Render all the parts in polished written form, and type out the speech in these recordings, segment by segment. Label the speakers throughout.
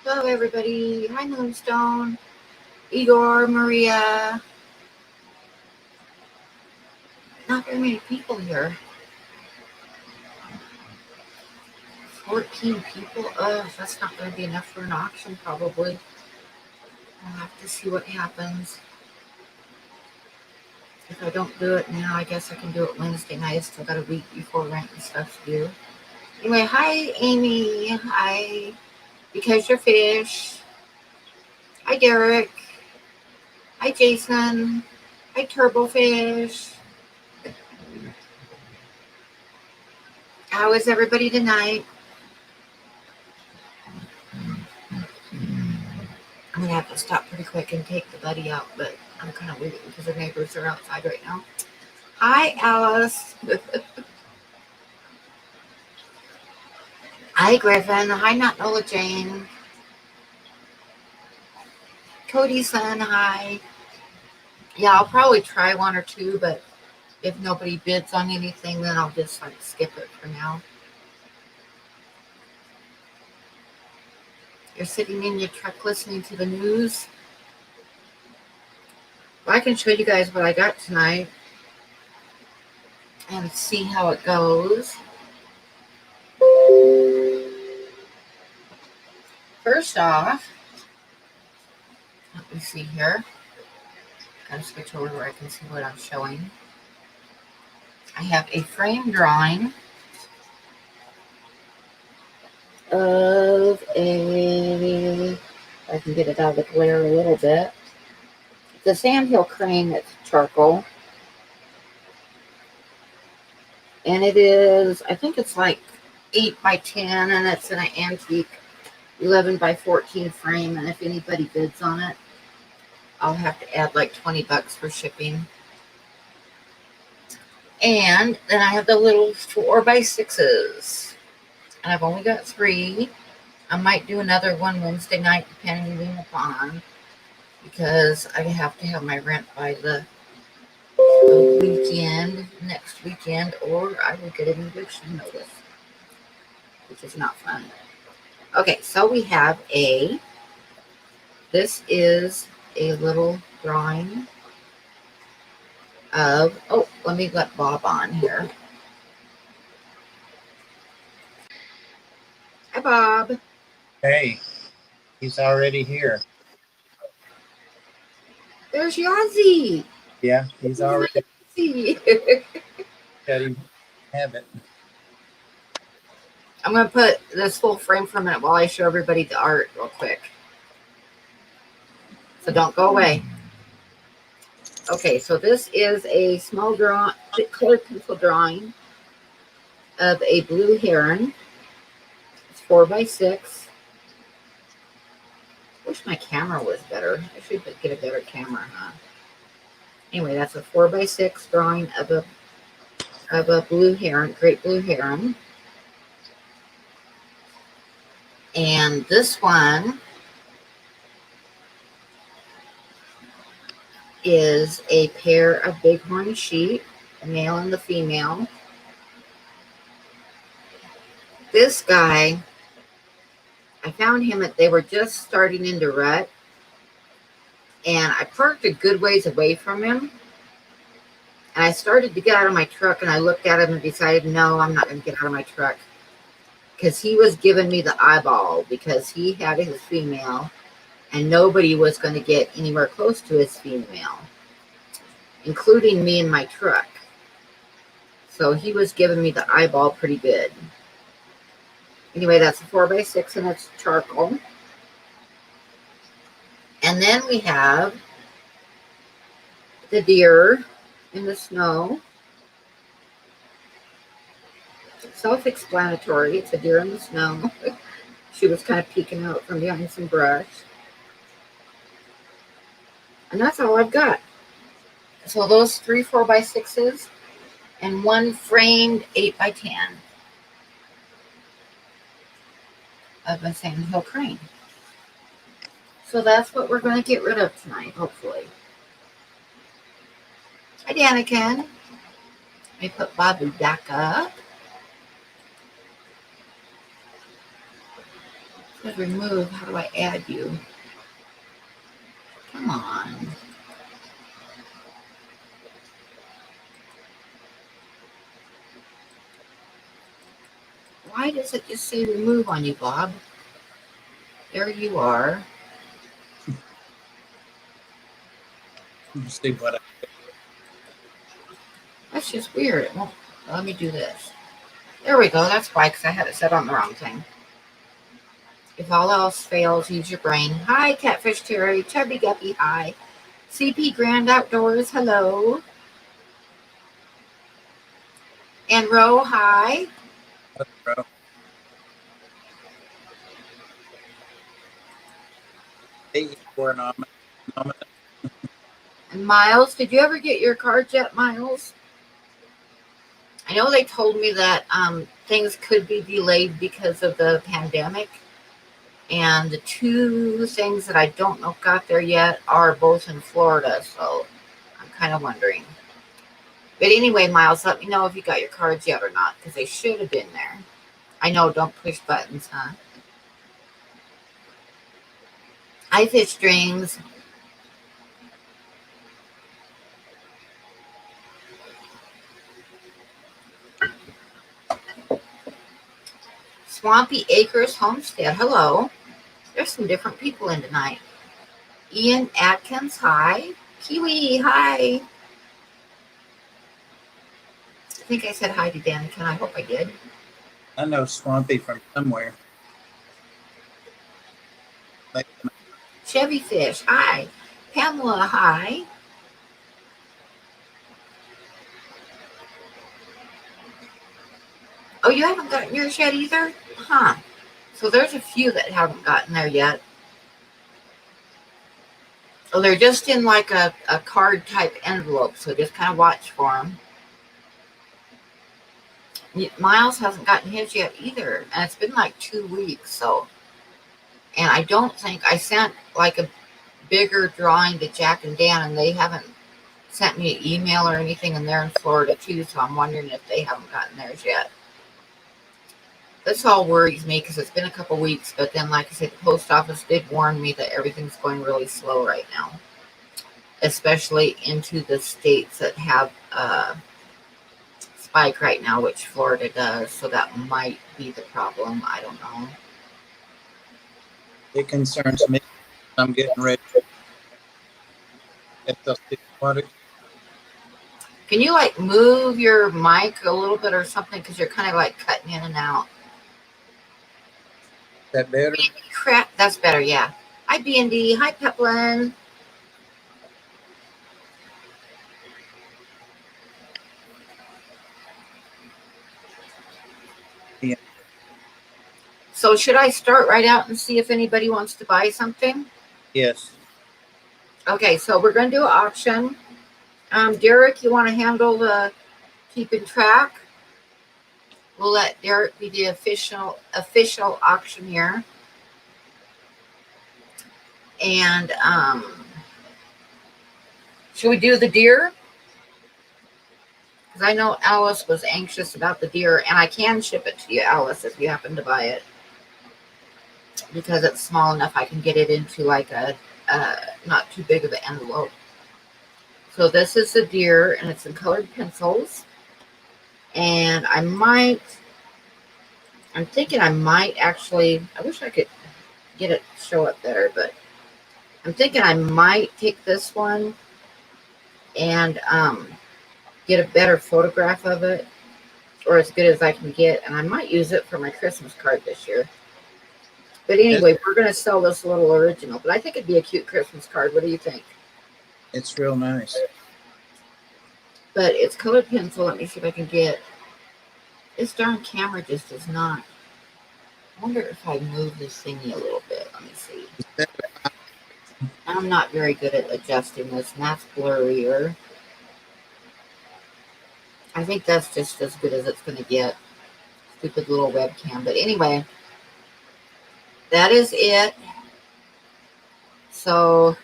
Speaker 1: Hello, everybody. Hi, Moonstone, Igor, Maria. Not very many people here. 14 people. That's not going to be enough for an auction, probably. I'll have to see what happens. If I don't do it now, I guess I can do it Wednesday night. I still got a week before rent and stuff to do. Anyway, hi, Amy. Hi, Because You're Fish. Hi, Derek. Hi, Jason. Hi, Turbofish. How is everybody tonight? I'm going to have to stop pretty quick and take the buddy out, but I'm kind of waiting because the neighbors are outside right now. Hi, Alice. Hi, Griffin. Hi, Not Nola Jane. Cody's son, hi. Yeah, I'll probably try one or two, but if nobody bids on anything, then I'll just like skip it for now. You're sitting in your truck listening to the news. Well, I can show you guys what I got tonight and see how it goes. First off, let me see here. Gotta switch over where I can see what I'm showing. I have a frame drawing of a, I can get it out of the glare a little bit. The sandhill crane that's charcoal. And it is, I think it's like 8 by 10, and it's an antique 11 by 14 frame. And if anybody bids on it, I'll have to add like $20 for shipping. And then I have the little 4 by 6s. And I've only got 3. I might do another one Wednesday night, depending upon, because I have to have my rent by the weekend, next weekend, or I will get an eviction notice, which is not fun. Okay, so we have this is a little drawing of, oh, let me let Bob on here. Hi, Bob.
Speaker 2: Hey, he's already here.
Speaker 1: There's Yazzie.
Speaker 2: Yeah, he's already got him have it.
Speaker 1: I'm going to put this full frame for a minute while I show everybody the art real quick. So don't go away. Okay, so this is a small colored pencil drawing of a blue heron. It's 4 by 6. Wish my camera was better. I should get a better camera, huh? Anyway, that's a 4 by 6 drawing of a blue heron, great blue heron. And this one is a pair of bighorn sheep, the male and the female. This guy, I found him they were just starting into rut, and I parked a good ways away from him. And I started to get out of my truck, and I looked at him and decided, no, I'm not going to get out of my truck, because he was giving me the eyeball, because he had his female, and nobody was going to get anywhere close to his female, including me in my truck. So he was giving me the eyeball pretty good. Anyway, that's a 4 by 6, and it's charcoal. And then we have the deer in the snow. Self-explanatory. It's a deer in the snow. She was kind of peeking out from behind some brush. And that's all I've got. So those 3 4 by 6s and 1 framed 8 by 10 of a sandhill crane. So that's what we're going to get rid of tonight, hopefully. Hi, Daniken. Let me put Bobby back up. Says remove. How do I add you? Come on. Why does it just say remove on you, Bob? There you are.
Speaker 2: Let's see what
Speaker 1: That's just weird. Well, let me do this. There we go. That's why, because I had it set on the wrong thing. If all else fails, use your brain. Hi, Catfish Terry. Chubby Guppy, hi. CP Grand Outdoors, hello. And Ro, hi.
Speaker 2: bro. Hey, for an omelet.
Speaker 1: And Miles, did you ever get your cards yet, Miles? I know they told me that things could be delayed because of the pandemic. And the two things that I don't know got there yet are both in Florida. So I'm kind of wondering. But anyway, Miles, let me know if you got your cards yet or not, because they should have been there. I know, don't push buttons, huh? Hi, Fish Dreams. Swampy Acres Homestead, hello. There's some different people in tonight. Ian Atkins, hi. Kiwi, hi. I think I said hi to Danica. I hope I did.
Speaker 2: I know Swampy from somewhere. Like,
Speaker 1: Chevy Fish, hi. Pamela, hi. Oh, you haven't gotten yours yet either? Huh. So there's a few that haven't gotten there yet. Oh, they're just in like a card type envelope, so just kind of watch for them. Miles hasn't gotten his yet either, and it's been like 2 weeks, so. And I don't think I sent like a bigger drawing to Jack and Dan, and they haven't sent me an email or anything, and they're in Florida too, so I'm wondering if they haven't gotten theirs yet. This all worries me because it's been a couple weeks, but then, like I said, the post office did warn me that everything's going really slow right now, especially into the states that have spike right now, which Florida does, so that might be the problem. I don't know.
Speaker 2: it concerns me. I'm getting ready. If they'll see what it,
Speaker 1: Can you like move your mic a little bit or something, because you're kind of like cutting in and out?
Speaker 2: that better?
Speaker 1: Crap, that's better, yeah. Hi, B&D. Hi, Peplin.
Speaker 2: Yeah.
Speaker 1: So should I start right out and see if anybody wants to buy something?
Speaker 2: Yes.
Speaker 1: Okay, so we're going to do an auction. Derek, you want to handle the keeping track? We'll let Derek be the official auctioneer. And should we do the deer? Because I know Alice was anxious about the deer, and I can ship it to you, Alice, if you happen to buy it. Because it's small enough, I can get it into like a not too big of an envelope. So this is the deer, and it's in colored pencils. And I'm thinking I might actually, I wish I could get it show up better, but I'm thinking I might take this one and get a better photograph of it, or as good as I can get, and I might use it for my Christmas card this year. But anyway, we're going to sell this little original, but I think it'd be a cute Christmas card. What do you think?
Speaker 2: It's real nice.
Speaker 1: But it's colored pencil. Let me see if I can get, this darn camera just does not. I wonder if I move this thingy a little bit. Let me see. I'm not very good at adjusting this, and that's blurrier. I think that's just as good as it's going to get. Stupid little webcam. But anyway, that is it. So,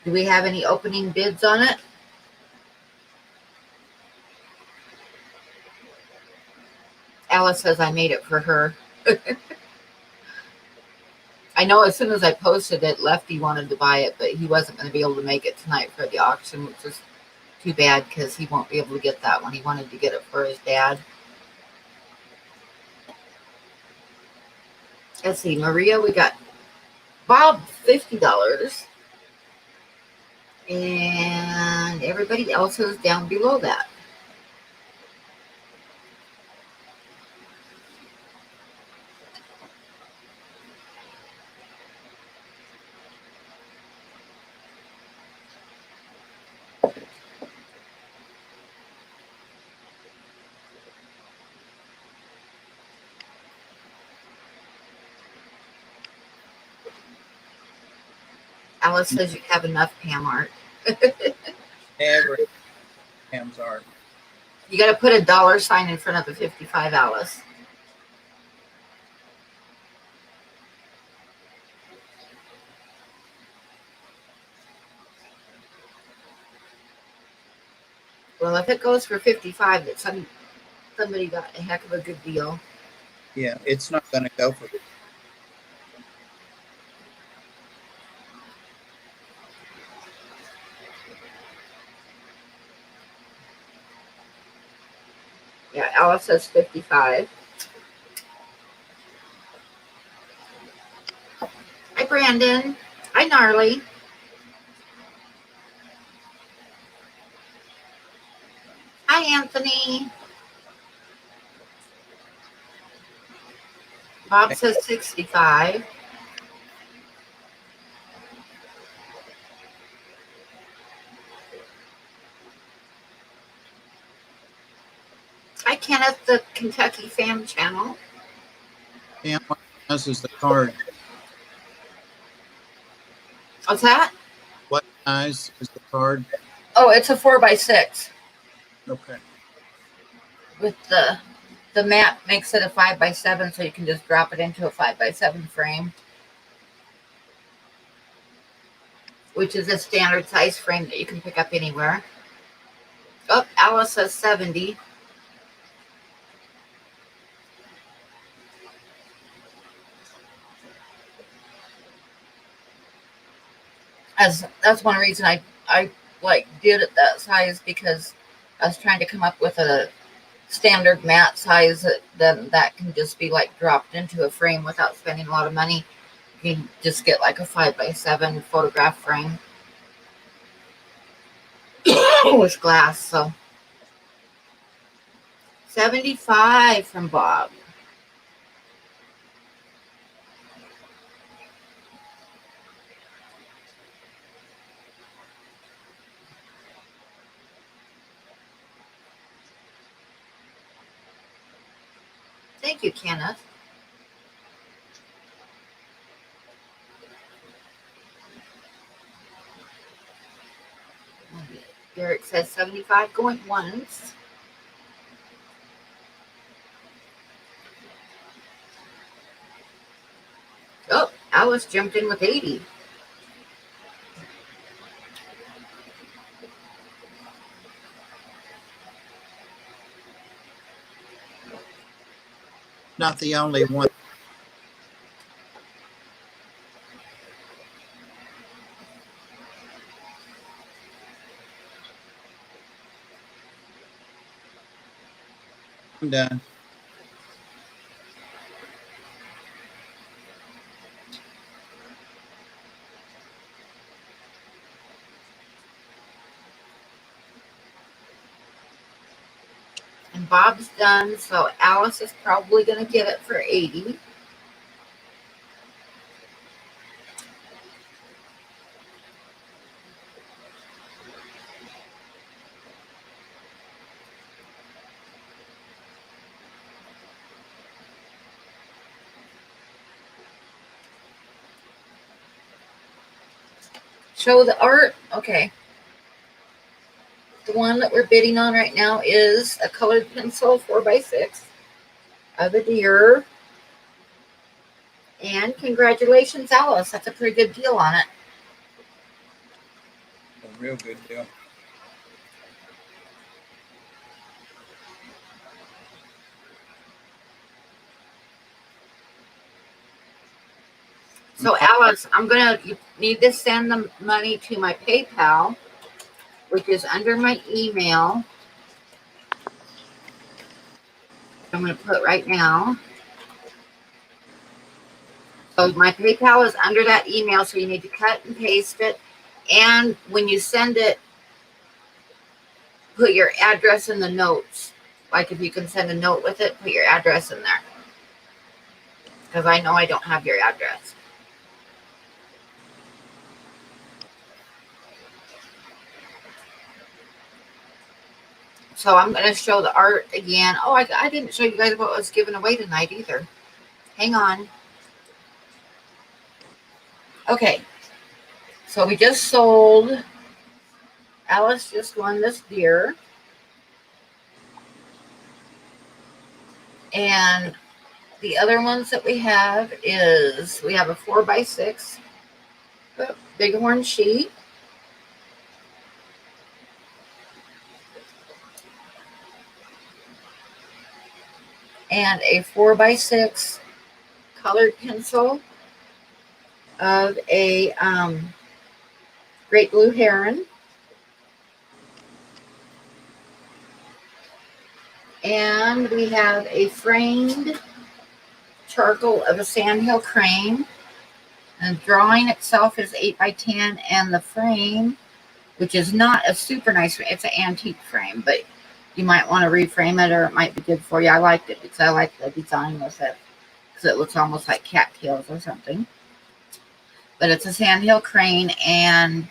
Speaker 1: do we have any opening bids on it? Alice says I made it for her. I know as soon as I posted it, Lefty wanted to buy it, but he wasn't going to be able to make it tonight for the auction, which is too bad because he won't be able to get that one. He wanted to get it for his dad. Let's see, Maria, we got Bob, $50. And everybody else is down below that. Alice says you have enough Pam art.
Speaker 2: Every Pam's art.
Speaker 1: You got to put a $sign in front of the 55, Alice. Well, if it goes for 55, that somebody got a heck of a good deal.
Speaker 2: Yeah, it's not going to go for it.
Speaker 1: Yeah, Alice says 55. Hi, Brandon. Hi, Gnarly. Hi, Anthony. Bob says 65. Hi, Kenneth, the Kentucky Fam Channel.
Speaker 2: Pam, what size is the card?
Speaker 1: What's that?
Speaker 2: What size is the card?
Speaker 1: Oh, it's a 4x6.
Speaker 2: Okay.
Speaker 1: With the mat makes it a 5x7, so you can just drop it into a 5x7 frame, which is a standard size frame that you can pick up anywhere. Oh, Alice says 70. That's one reason I like did it that size, because I was trying to come up with a standard mat size that can just be like dropped into a frame without spending a lot of money. You can just get like a 5x7 photograph frame with glass. So 75 from Bob. Thank you, Kenneth. Derek says 75 going once. Oh, Alice jumped in with 80.
Speaker 2: Not the only one. I'm done.
Speaker 1: And Bob's done, so Alice is probably going to get it for 80. Show the art. Okay. The one that we're bidding on right now is a colored pencil 4x6 of a deer. And congratulations, Alice. That's a pretty good deal on it.
Speaker 2: A real good deal.
Speaker 1: So Alice, you need to send the money to my PayPal, which is under my email. I'm going to put right now. So my PayPal is under that email, so you need to cut and paste it. And when you send it, put your address in the notes. Like if you can send a note with it, put your address in there. Because I know I don't have your address. So I'm going to show the art again. Oh, I didn't show you guys what was given away tonight either. Hang on. Okay. So we just sold. Alice just won this deer. And the other ones that we have is we have a 4x6 bighorn sheep. And a 4x6 colored pencil of a great blue heron. And we have a framed charcoal of a sandhill crane. And the drawing itself is 8x10, and the frame, which is not a super nice frame, it's an antique frame, but you might want to reframe it, or it might be good for you. I liked it because I like the design with it, because it looks almost like cattails or something. But it's a sandhill crane, and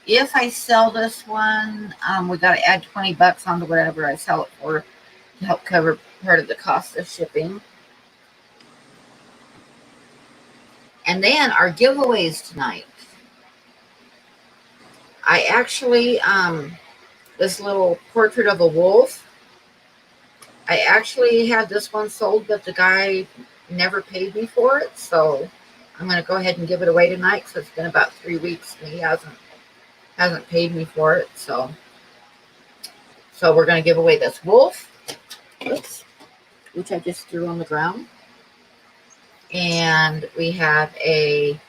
Speaker 1: if I sell this one, we got to add 20 bucks onto whatever I sell it for to help cover part of the cost of shipping. And then our giveaways tonight. I actually, this little portrait of a wolf, I actually had this one sold, but the guy never paid me for it. So I'm going to go ahead and give it away tonight, because it's been about 3 weeks and he hasn't paid me for it. So we're going to give away this wolf, oops, which I just threw on the ground. And we have a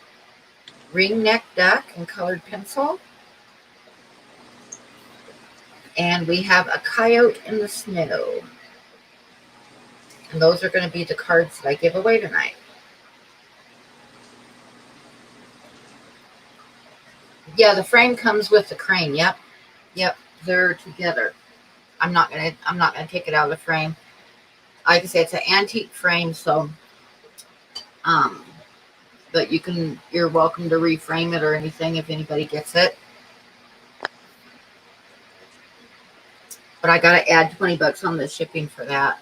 Speaker 1: ring neck duck in colored pencil. And we have a coyote in the snow. And those are going to be the cards that I give away tonight. Yeah, the frame comes with the crane. Yep, they're together. I'm not gonna take it out of the frame. Like I say, it's an antique frame, so but you're welcome to reframe it or anything if anybody gets it. But I gotta add 20 bucks on the shipping for that,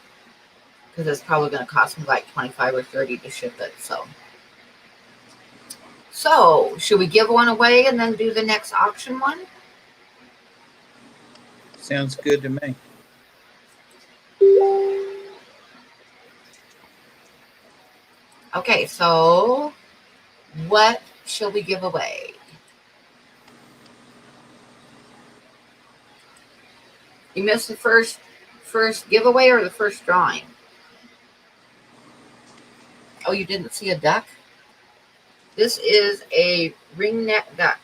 Speaker 1: because it's probably gonna cost me like 25 or 30 to ship it. So should we give one away and then do the next auction one?
Speaker 2: Sounds good to me.
Speaker 1: Okay, so what shall we give away? You missed the first giveaway or the first drawing? Oh, you didn't see a duck? This is a ringneck duck.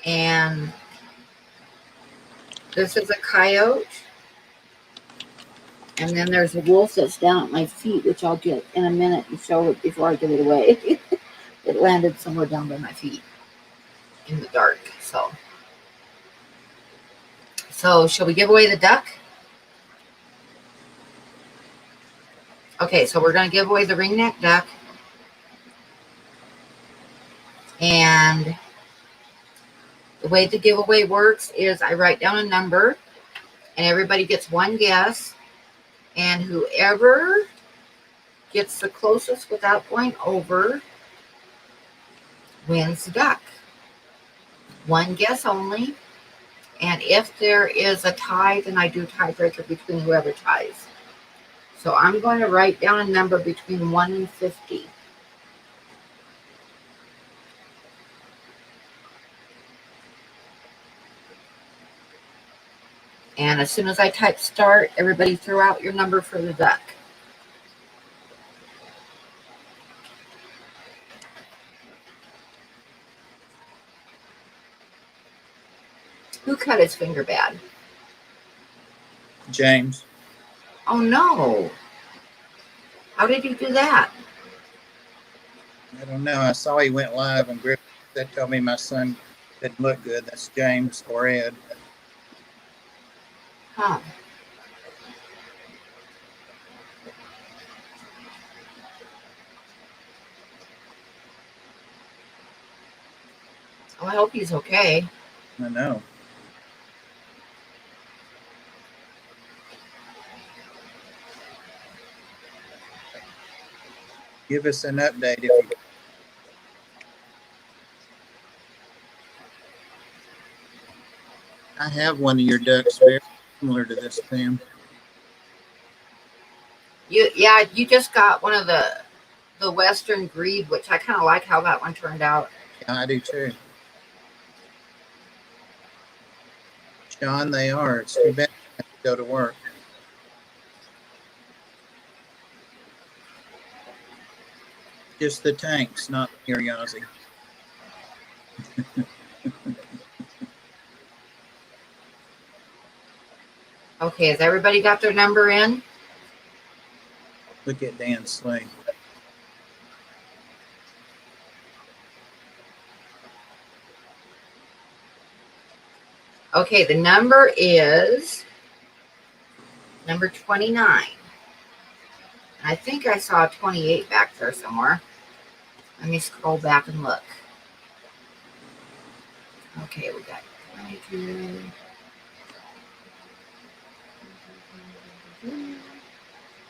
Speaker 1: And this is a coyote. And then there's a wolf that's down at my feet, which I'll get in a minute and show it before I give it away. It landed somewhere down by my feet in the dark. So shall we give away the duck? Okay, so we're going to give away the ringneck duck. And the way the giveaway works is I write down a number, and everybody gets one guess. And whoever gets the closest without going over wins the duck. One guess only. And if there is a tie, then I do tiebreaker between whoever ties. So I'm going to write down a number between 1 and 50. And as soon as I type start, everybody throw out your number for the duck. Who cut his finger bad?
Speaker 2: James.
Speaker 1: Oh no. How did he do that?
Speaker 2: I don't know. I saw he went live and Griff that told me my son didn't look good. That's James or Ed.
Speaker 1: Huh. Oh, I hope he's okay.
Speaker 2: I know. Give us an update if you. I have one of your ducks very similar to this, Pam.
Speaker 1: You just got one of the Western Grebe, which I kind of like how that one turned out.
Speaker 2: Yeah, I do too. John, they are. It's too bad I have to go to work. Just the tanks, not your Yazzie.
Speaker 1: Okay, has everybody got their number in?
Speaker 2: Look at Dan Slay.
Speaker 1: Okay, the number is number 29. I think I saw 28 back there somewhere. Let me scroll back and look. Okay, we got 22.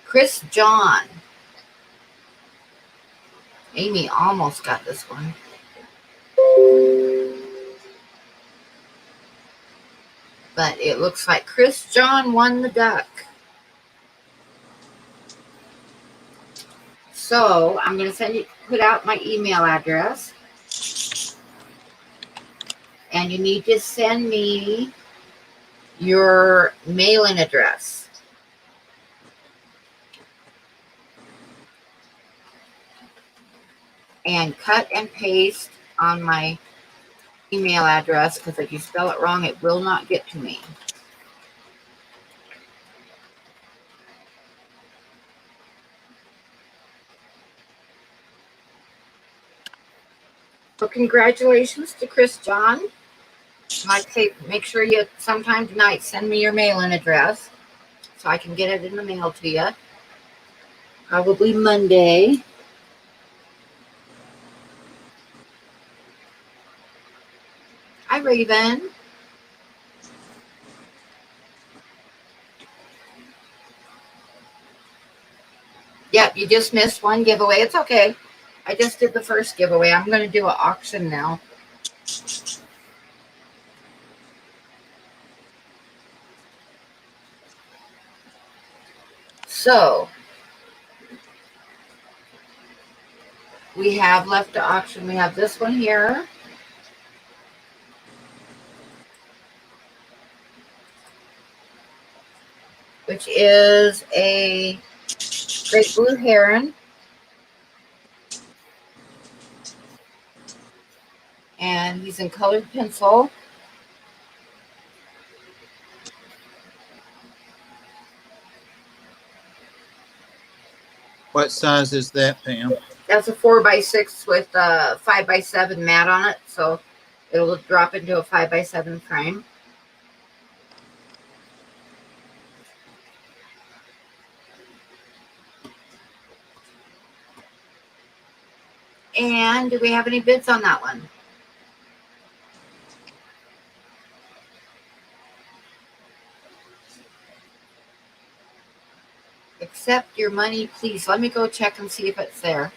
Speaker 1: Chris John. Amy almost got this one. But it looks like Chris John won the duck. So I'm going to put out my email address. And you need to send me your mailing address. And cut and paste on my email address, because if you spell it wrong, it will not get to me. So congratulations to Chris John. Like I say, make sure you sometime tonight send me your mailing address so I can get it in the mail to you. Probably Monday. Hi, Raven. Yep, you just missed one giveaway. It's okay. I just did the first giveaway. I'm going to do an auction now. So, we have left to auction. We have this one here. Which is a great blue heron. And he's in colored pencil.
Speaker 2: What size is that, Pam?
Speaker 1: That's a 4x6 with a 5x7 mat on it. So it'll drop into a 5x7 frame. And do we have any bids on that one? Accept your money, please. Let me go check and see if it's there.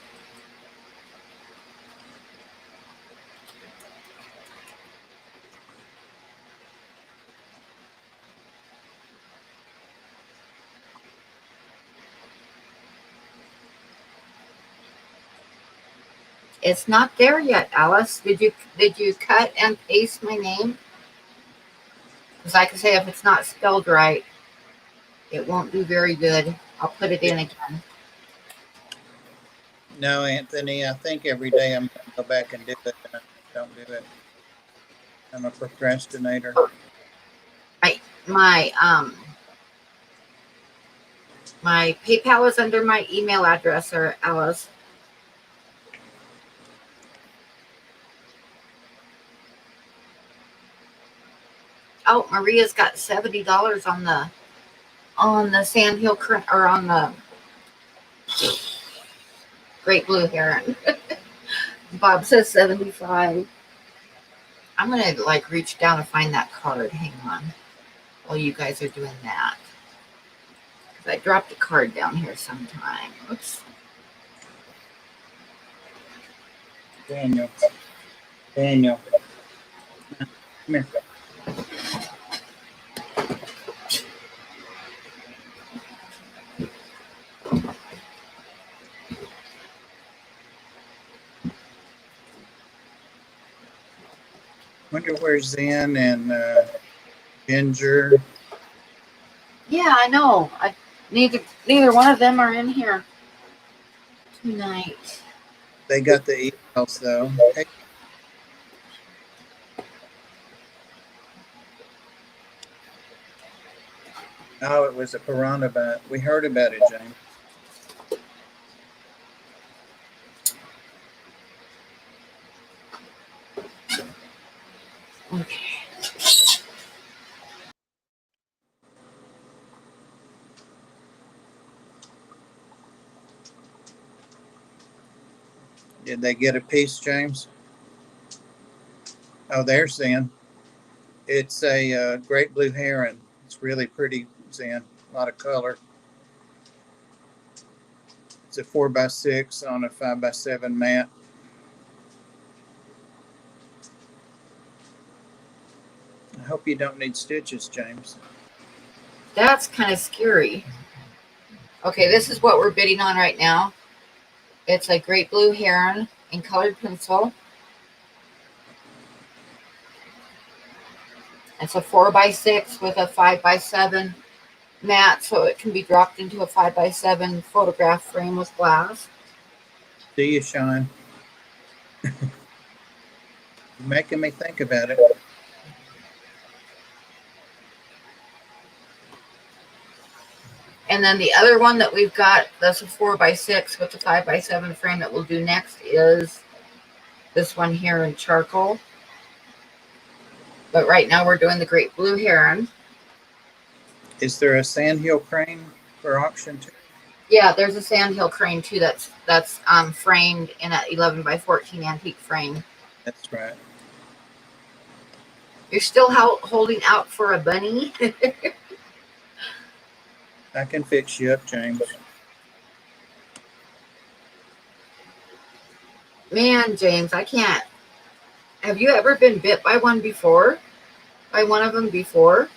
Speaker 1: It's not there yet, Alice. Did you cut and paste my name? Because like I say, if it's not spelled right, it won't do very good. I'll put it in again.
Speaker 2: No, Anthony. I think every day I'm going to go back and do it. And I don't do it. I'm a procrastinator.
Speaker 1: my my PayPal is under my email address, or Alice. Oh, Maria's got $70 on the Sandhill or on the Great Blue Heron. Bob says 75. I'm gonna like reach down and find that card. Hang on, while you guys are doing that, because I dropped a card down here sometime. Oops.
Speaker 2: Daniel. Come here. Wonder where Zen and Ginger.
Speaker 1: Yeah, I know. Neither one of them are in here tonight.
Speaker 2: They got the emails though. Hey. Oh, it was a piranha bite. We heard about it, James.
Speaker 1: Okay.
Speaker 2: Did they get a piece, James? Oh, there's Zen. It's a great blue heron. It's really pretty, Zen. A lot of color. It's a 4x6 on a 5x7 mat. I hope you don't need stitches, James.
Speaker 1: That's kind of scary. Okay, this is what we're bidding on right now. It's a Great Blue Heron in colored pencil. It's a 4x6 with a 5x7 mat, so it can be dropped into a 5x7 photograph frame with glass.
Speaker 2: See you, Sean. You're making me think about it.
Speaker 1: And then the other one that we've got, that's a 4x6 with a 5x7 frame that we'll do next, is this one here in charcoal. But right now we're doing the Great Blue Heron.
Speaker 2: Is there a sandhill crane for auction too?
Speaker 1: Yeah, there's a sandhill crane too that's framed in an 11x14 antique frame.
Speaker 2: That's right.
Speaker 1: You're still holding out for a bunny?
Speaker 2: I can fix you up, James.
Speaker 1: Man, James, I can't. Have you ever been bit by one before? By one of them before?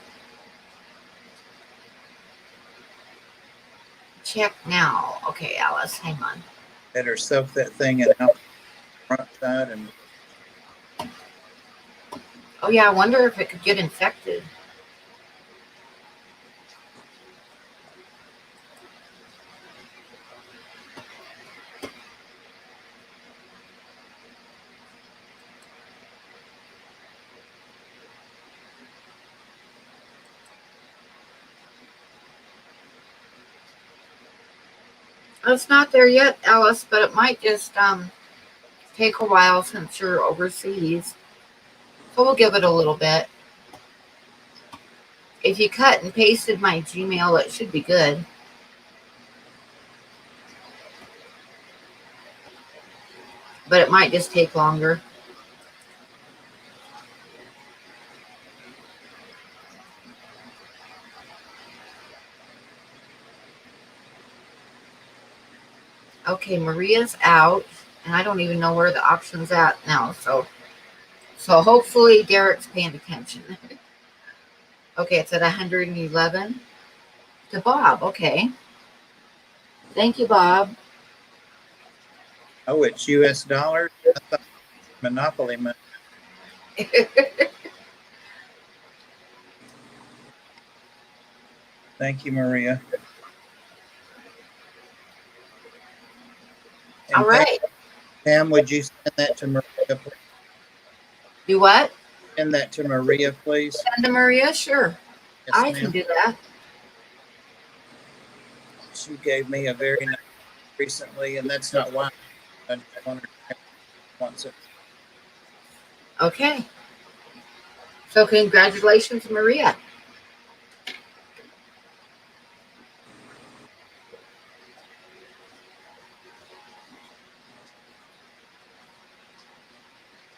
Speaker 1: Check now. Okay, Alice, hang on.
Speaker 2: Better soak that thing in alcohol front side and
Speaker 1: Oh yeah, I wonder if it could get infected. It's not there yet, Alice, but it might just take a while since you're overseas. So we'll give it a little bit. If you cut and pasted my Gmail, it should be good. But it might just take longer. Okay, Maria's out, and I don't even know where the auction's at now. So hopefully Derek's paying attention. Okay, it's at 111 to Bob. Okay, thank you, Bob.
Speaker 2: oh, it's US dollars. I thought Monopoly money. Thank you, Maria. And
Speaker 1: All right.
Speaker 2: Pam, would you send that to Maria? Please?
Speaker 1: Do what?
Speaker 2: Send that to Maria, please.
Speaker 1: Send to Maria? Sure.
Speaker 2: Yes,
Speaker 1: I can
Speaker 2: ma'am.
Speaker 1: do that.
Speaker 2: She gave me a very nice recently, and that's not why. I just wanted to have once.
Speaker 1: Okay. So congratulations, Maria.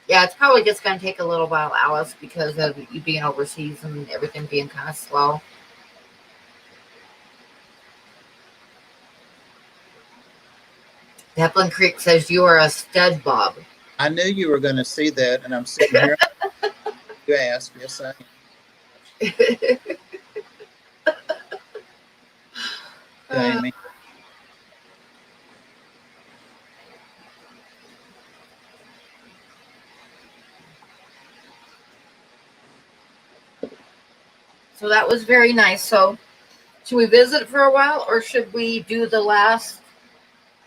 Speaker 1: Yeah, it's probably just going to take a little while, Alice, because of you being overseas and everything being kind of slow. Dublin Creek says you are a stud, Bob.
Speaker 2: I knew you were going to see that, and I'm sitting here. You asked. Yes, I am, Jamie.
Speaker 1: So that was very nice. So should we visit for a while, or should we do the last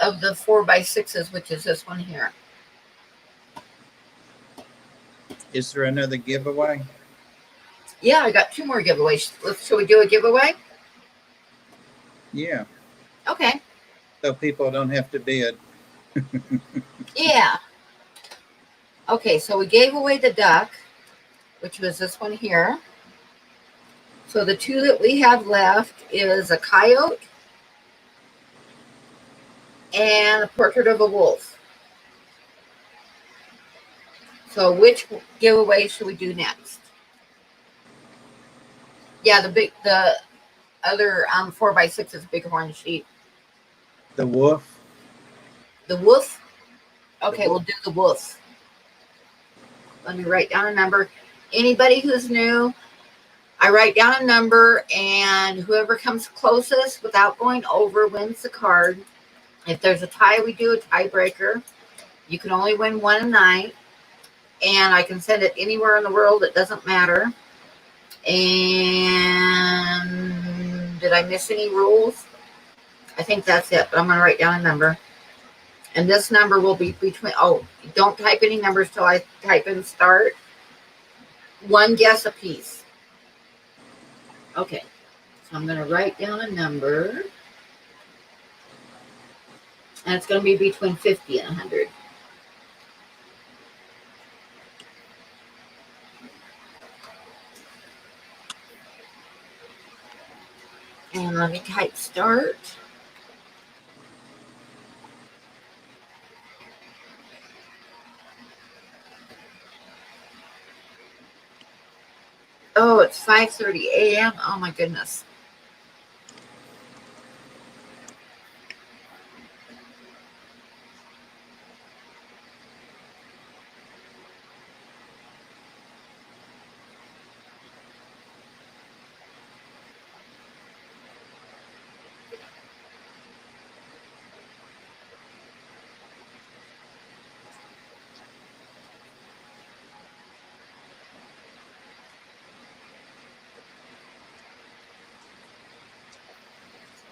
Speaker 1: of the 4x6s, which is this one here?
Speaker 2: Is there another giveaway?
Speaker 1: Yeah, I got 2 more giveaways. Should we do a giveaway?
Speaker 2: Yeah.
Speaker 1: Okay.
Speaker 2: So people don't have to be a.
Speaker 1: Yeah. Okay, so we gave away the duck, which was this one here. So the 2 that we have left is a coyote and a portrait of a wolf. So which giveaway should we do next? Yeah, the other 4x6 is bighorn sheep.
Speaker 2: The wolf.
Speaker 1: The wolf?
Speaker 2: The
Speaker 1: Okay,
Speaker 2: wolf.
Speaker 1: we'll do the wolf. Let me write down a number. Anybody who's new, I write down a number, and whoever comes closest without going over wins the card. If there's a tie, we do a tiebreaker. You can only win one a night, and I can send it anywhere in the world. It doesn't matter. And did I miss any rules? I think that's it, but I'm going to write down a number. And this number will be between, oh, don't type any numbers till I type in start. 1 guess a piece. Okay, so I'm going to write down a number. And it's going to be between 50 and 100. And let me type start. Oh, it's 5:30 a.m. Oh my goodness.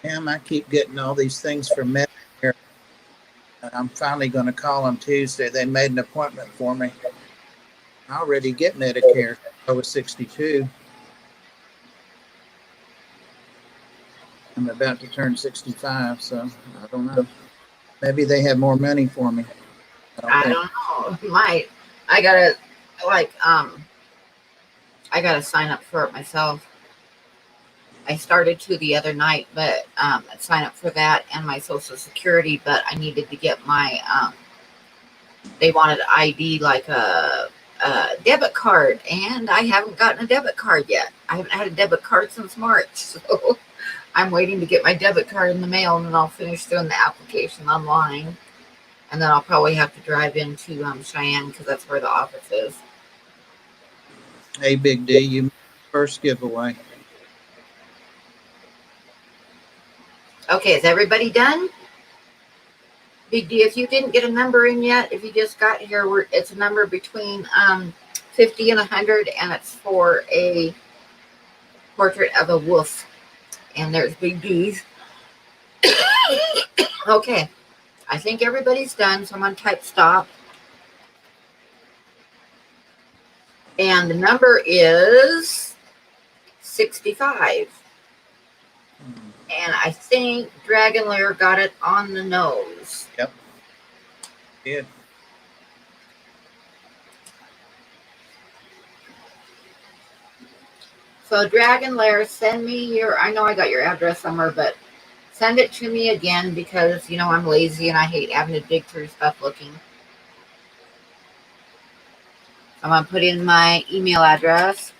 Speaker 2: Damn, I keep getting all these things from Medicare. I'm finally going to call them Tuesday. They made an appointment for me. I already get Medicare. I was 62. I'm about to turn 65, so I don't know. Maybe they have more money for me.
Speaker 1: I don't know. Might. I gotta like I gotta sign up for it myself. I started to the other night, but sign up for that and my social security, but I needed to get my they wanted ID like a debit card, and I haven't gotten a debit card yet. I haven't had a debit card since March, so I'm waiting to get my debit card in the mail, and then I'll finish doing the application online, and then I'll probably have to drive into Cheyenne because that's where the office is.
Speaker 2: Hey, Big D, you first giveaway.
Speaker 1: Okay, is everybody done? Big D, if you didn't get a number in yet, if you just got here, it's a number between 50 and 100, and it's for a portrait of a wolf. And there's Big D's. Okay, I think everybody's done, so I'm going to type stop. And the number is 65. And I think Dragon Lair got it on the nose.
Speaker 2: Yep. Did.
Speaker 1: So Dragon Lair, send me your, I know I got your address somewhere, but send it to me again because, you know, I'm lazy and I hate having to dig through stuff looking. I'm going to put in my email address.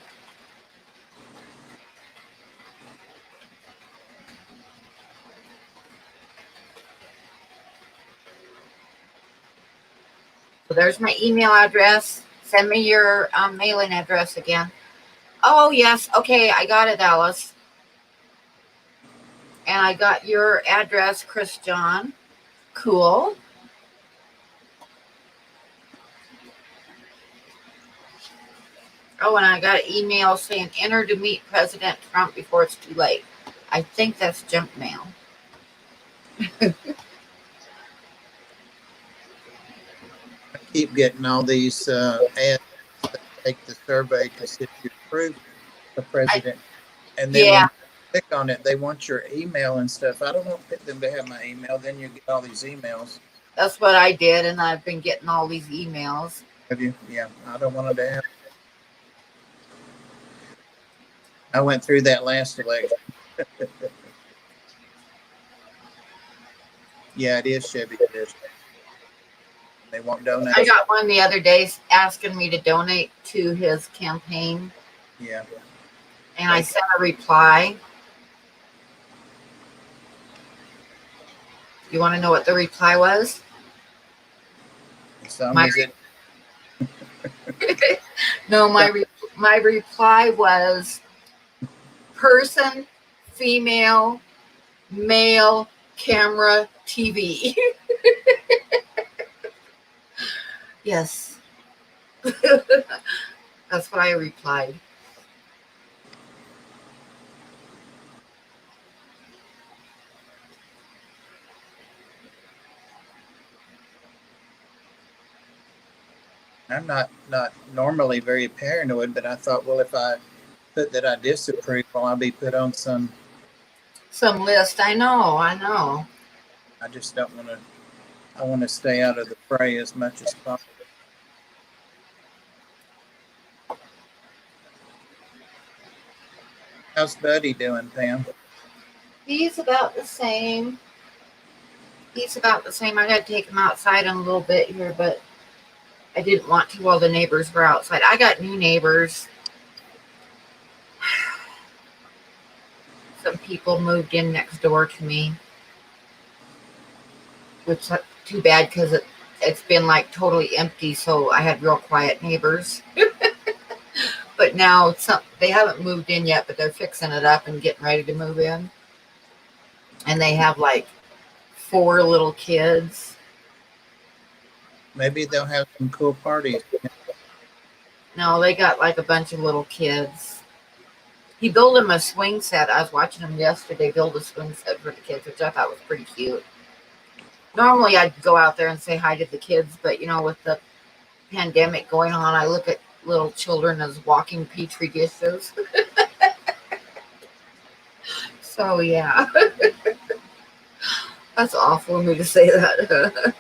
Speaker 1: So there's my email address. Send me your mailing address again. Oh, yes. Okay, I got it, Alice. And I got your address, Chris John. Cool. Oh, and I got an email saying enter to meet President Trump before it's too late. I think that's junk mail.
Speaker 2: I keep getting all these ads that take the survey to see if you approve the president. And then when you click on it, they want your email and stuff. I don't want them to have my email. Then you get all these emails.
Speaker 1: That's what I did, and I've been getting all these emails.
Speaker 2: Have you? Yeah, I don't want them to have. I went through that last election. Yeah, it is Chevy Edition. They won't donate.
Speaker 1: I got one the other day asking me to donate to his campaign.
Speaker 2: Yeah.
Speaker 1: And I sent a reply. You want to know what the reply was? No, my reply was person, female, male, camera, TV. Yes. That's what I replied.
Speaker 2: I'm not normally very paranoid, but I thought, well, if I put that I disapprove, well, I'll be put on some
Speaker 1: list. I know.
Speaker 2: I just don't want to. I want to stay out of the fray as much as possible. How's Buddy doing, Pam?
Speaker 1: He's about the same. I got to take him outside in a little bit here, but I didn't want to while the neighbors were outside. I got new neighbors. Some people moved in next door to me, which is too bad because it's been like totally empty, so I had real quiet neighbors. But now they haven't moved in yet, but they're fixing it up and getting ready to move in. And they have like 4 little kids.
Speaker 2: Maybe they'll have some cool parties.
Speaker 1: No, they got like a bunch of little kids. He built them a swing set. I was watching him yesterday build a swing set for the kids, which I thought was pretty cute. Normally, I'd go out there and say hi to the kids, but, you know, with the pandemic going on, I look at little children as walking petri dishes. So, yeah. That's awful of me to say that.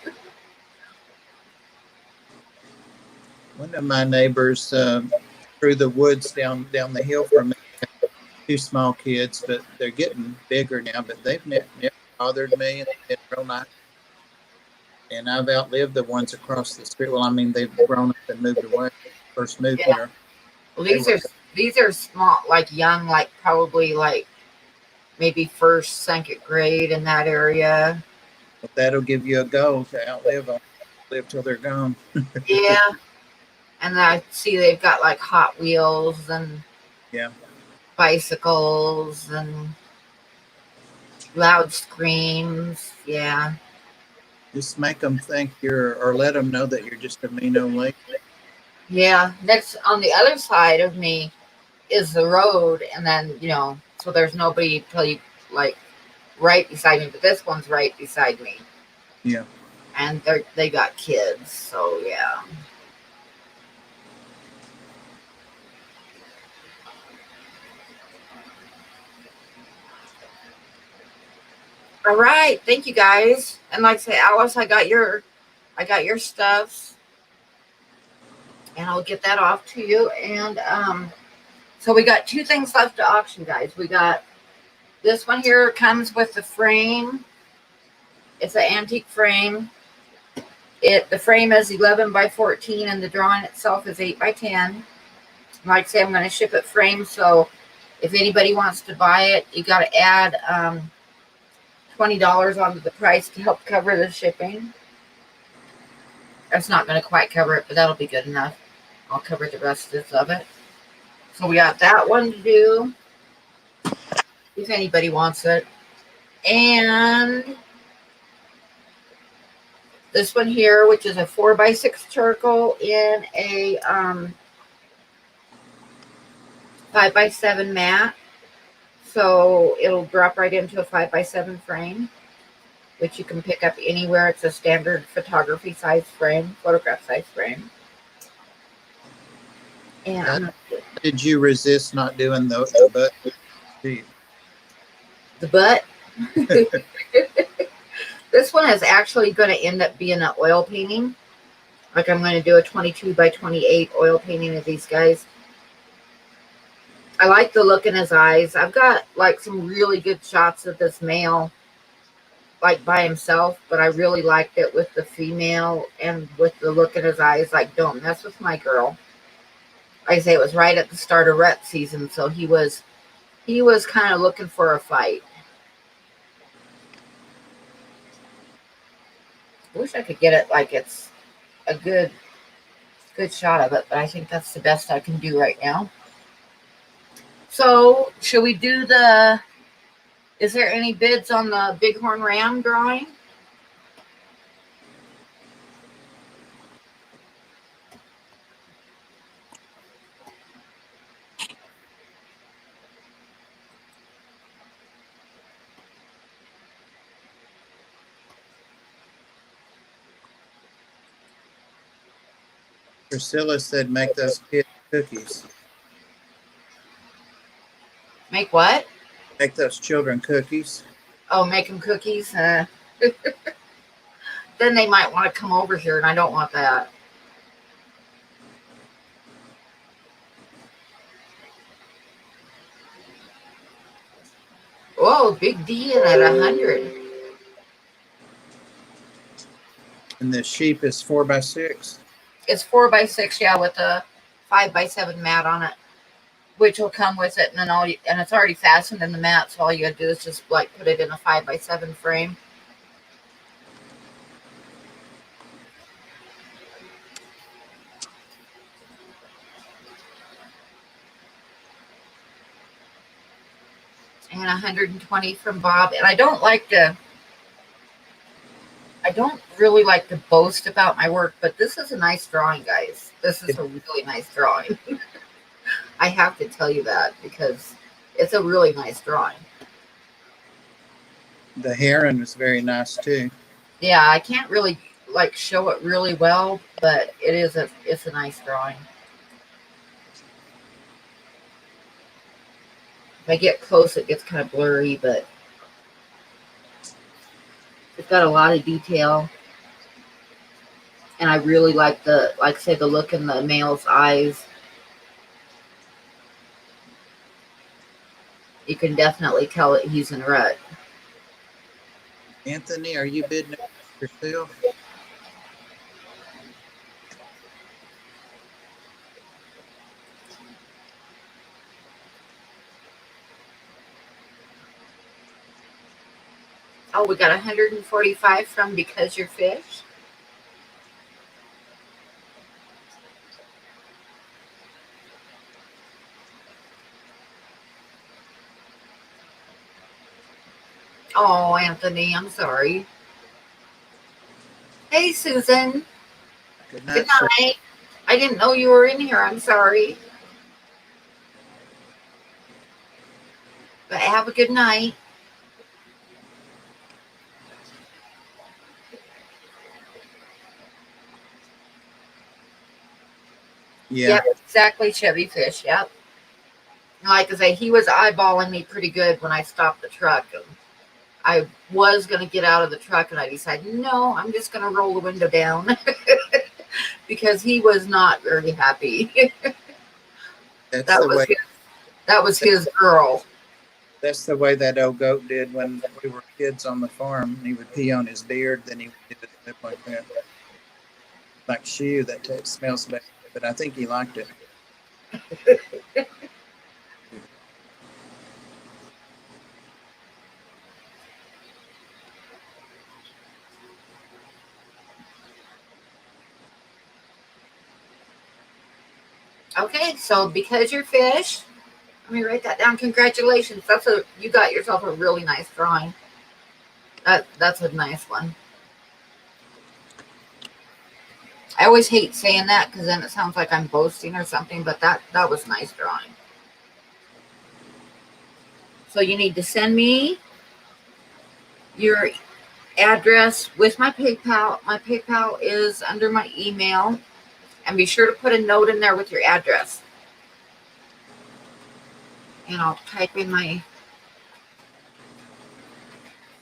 Speaker 2: One of my neighbors through the woods down the hill from me, 2 small kids, but they're getting bigger now, but they've never bothered me. They've been real nice. And I've outlived the ones across the street. Well, I mean, they've grown up and moved away. First moved there.
Speaker 1: Well, these are small, like young, like probably like maybe 1st, 2nd grade in that area.
Speaker 2: But that'll give you a goal to outlive them, live till they're gone.
Speaker 1: Yeah. And I see they've got like Hot Wheels and bicycles and loud screams. Yeah.
Speaker 2: Just make them think or let them know that you're just a mean old lady.
Speaker 1: Yeah. Next, on the other side of me is the road, and then, you know, so there's nobody like right beside me, but this one's right beside me.
Speaker 2: Yeah.
Speaker 1: And they got kids, so yeah. All right, thank you guys. And like I say, Alice, I got your stuffs, and I'll get that off to you. And so we got two things left to auction, guys. We got this one here comes with the frame. It's an antique frame. The frame is 11 by 14, and the drawing itself is 8 by 10. Like I say, I'm going to ship it framed, so if anybody wants to buy it, you got to add $20 onto the price to help cover the shipping. That's not going to quite cover it, but that'll be good enough. I'll cover the rest of it. So we got that one to do, if anybody wants it. And this one here, which is a 4x6 charcoal in a 5x7 mat. So it'll drop right into a 5x7 frame, which you can pick up anywhere. It's a standard photography size frame, photograph size frame. And
Speaker 2: Did you resist not doing the butt?
Speaker 1: the butt. This one is actually going to end up being an oil painting. Like I'm going to do a 22 by 28 oil painting of these guys. I like the look in his eyes. I've got like some really good shots of this male like by himself, but I really liked it with the female and with the look in his eyes. Like, don't mess with my girl. Like I say, it was right at the start of rut season, so he was kind of looking for a fight. I wish I could get it like it's a good shot of it, but I think that's the best I can do right now. So, should we do is there any bids on the Bighorn Ram drawing?
Speaker 2: Priscilla said make those kids cookies.
Speaker 1: Make what?
Speaker 2: Make those children cookies.
Speaker 1: Oh, make them cookies? Then they might want to come over here, and I don't want that. Oh, Big D in at 100.
Speaker 2: And the sheep is 4x6.
Speaker 1: It's 4x6, yeah, with a 5x7 mat on it, which will come with it, and then and it's already fastened in the mat, so all you gotta do is just like put it in a 5x7 frame. And 120 from Bob. And I don't really like to boast about my work, but this is a nice drawing, guys. This is a really nice drawing. I have to tell you that because it's a really nice drawing.
Speaker 2: The heron was very nice too.
Speaker 1: Yeah, I can't really like show it really well, but it's a nice drawing. If I get close, it gets kind of blurry, but it's got a lot of detail. And I really like I say, the look in the male's eyes. You can definitely tell that he's in rut.
Speaker 2: Anthony, are you bidding yourself?
Speaker 1: Oh, we got 145 from Because You're Fish. Oh, Anthony, I'm sorry. Hey, Susan.
Speaker 2: Good night.
Speaker 1: Good night. I didn't know you were in here. I'm sorry. But have a good night.
Speaker 2: Yeah.
Speaker 1: Yep, exactly, Chevy Fish. Yep. Like I say, he was eyeballing me pretty good when I stopped the truck. I was going to get out of the truck and I decided, no, I'm just going to roll the window down because he was not very happy.
Speaker 2: That's
Speaker 1: that
Speaker 2: the
Speaker 1: was
Speaker 2: way.
Speaker 1: his, that was his girl.
Speaker 2: That's the way that old goat did when we were kids on the farm. He would pee on his beard, then he would do his lip like that, like shoe that smells bad. But I think he liked it.
Speaker 1: Okay, so because you're fish, let me write that down. Congratulations. You got yourself a really nice drawing. That's a nice one. I always hate saying that because then it sounds like I'm boasting or something, but that was nice drawing. So you need to send me your address with my PayPal. My PayPal is under my email. And be sure to put a note in there with your address. And I'll type in my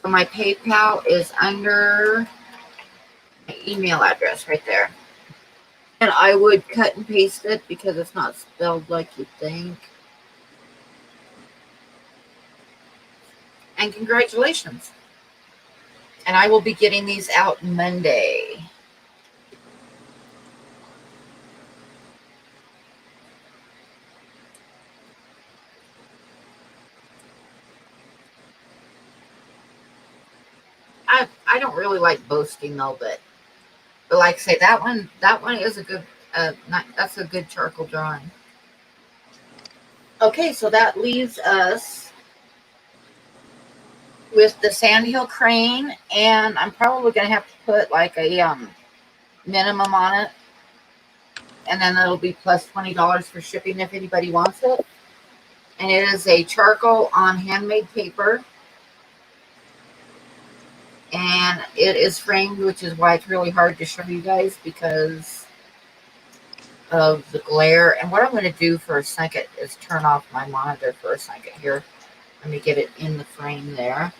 Speaker 1: PayPal is under my email address right there. And I would cut and paste it because it's not spelled like you think. And congratulations. And I will be getting these out Monday. I don't really like boasting though, but like I say, that one is a good that's a good charcoal drawing. Okay, so that leaves us with the Sandhill crane, and I'm probably gonna have to put like a minimum on it, and then it'll be plus $20 for shipping if anybody wants it. And it is a charcoal on handmade paper, and it is framed, which is why it's really hard to show you guys because of the glare. And what I'm going to do for a second is turn off my monitor for a second here. Let me get it in the frame there.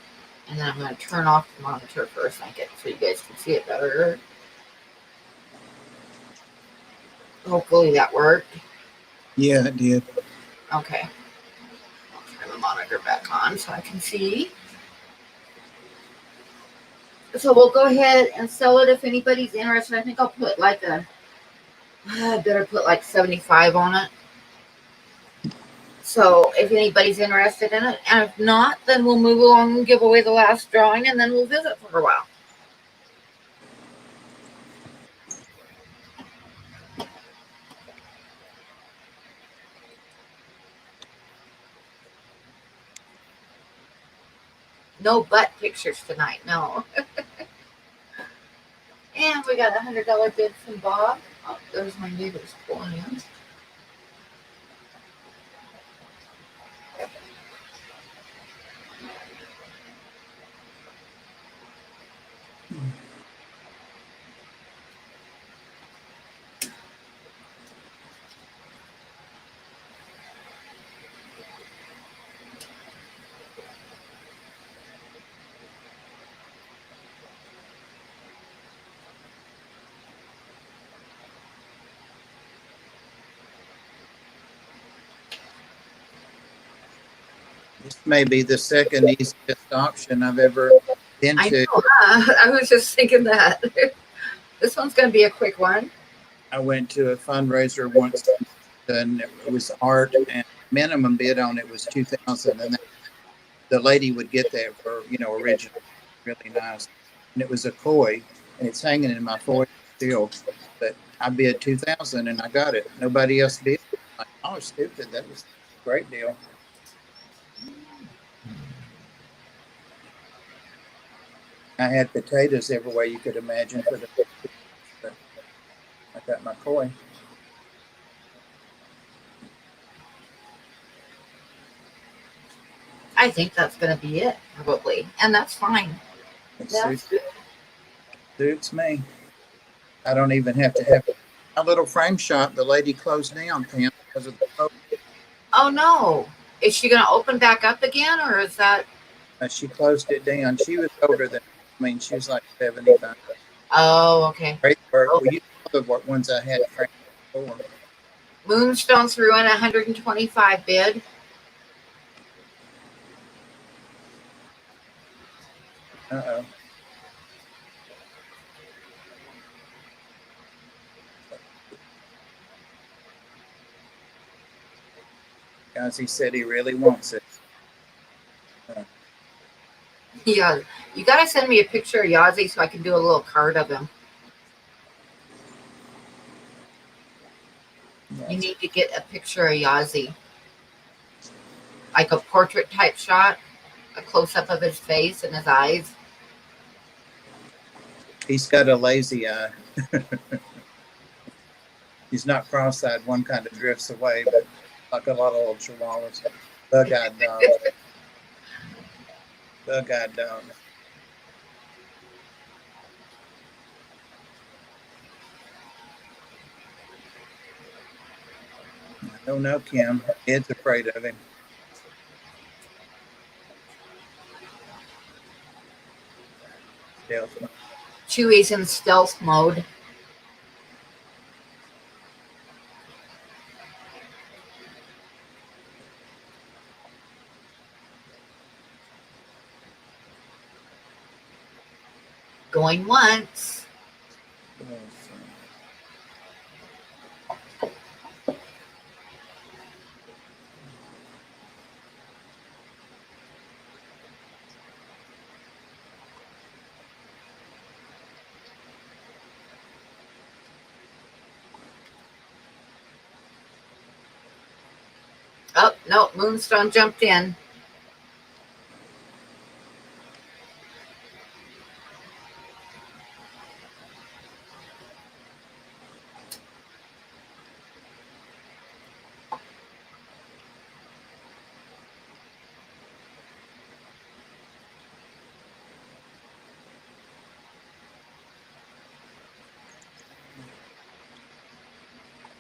Speaker 1: And then I'm going to turn off the monitor for a second so you guys can see it better. Hopefully that worked.
Speaker 2: Yeah, it did.
Speaker 1: Okay. I'll turn the monitor back on so I can see. So we'll go ahead and sell it if anybody's interested. I think I'll put like I better put like 75 on it. So if anybody's interested in it, and if not, then we'll move along and give away the last drawing, and then we'll visit for a while. No butt pictures tonight, no. And we got a $100 bid from Bob. Oh, there's my neighbors pulling in.
Speaker 2: This may be the second easiest auction I've ever been
Speaker 1: I
Speaker 2: to.
Speaker 1: know, I was just thinking that. This one's going to be a quick one.
Speaker 2: I went to a fundraiser once, and it was art, and minimum bid on it was 2,000, and the lady would get that for original, really nice, and it was a koi, and it's hanging in my foyer still. But I bid 2,000, and I got it. Nobody else bid. I'm like, oh, stupid! That was a great deal. I had potatoes everywhere you could imagine for the. But I got my koi.
Speaker 1: I think that's going to be it, probably. And that's fine.
Speaker 2: It
Speaker 1: That's good.
Speaker 2: suits me. I don't even have to have a little frame shop. The lady closed down, Pam, because of the COVID.
Speaker 1: Oh, no. Is she going to open back up again, or is that?
Speaker 2: She closed it down. She was older than, I mean, she was like 75.
Speaker 1: Oh, okay.
Speaker 2: Great work.
Speaker 1: Oh,
Speaker 2: Well, you know the ones I had framed before.
Speaker 1: Moonstone threw in 125 bid.
Speaker 2: Uh-oh. Guys, he said he really wants it.
Speaker 1: Yeah, you got to send me a picture of Yazzie so I can do a little card of him. You need to get a picture of Yazzie, like a portrait type shot, a close up of his face and his eyes.
Speaker 2: He's got a lazy eye. He's not cross-eyed. One kind of drifts away, but like a lot of old chihuahuas. Bug-eyed dog. Bug-eyed dog. I don't know, Kim. Ed's afraid of him. Stealth mode.
Speaker 1: Chewie's in stealth mode. Going once. Oh, no, Moonstone jumped in.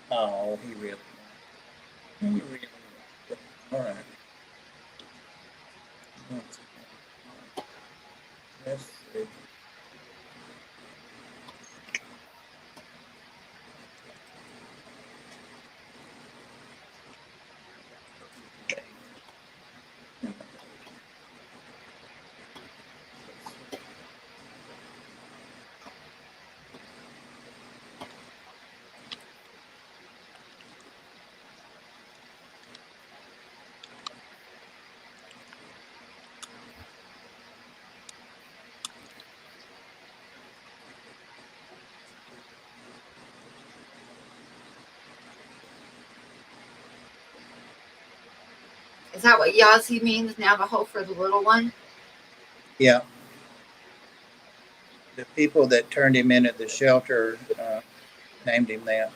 Speaker 2: Oh, he really. He really. All right. Let's see.
Speaker 1: Is that what Yazzie means, Navajo, for the little one?
Speaker 2: Yeah. The people that turned him in at the shelter named him that.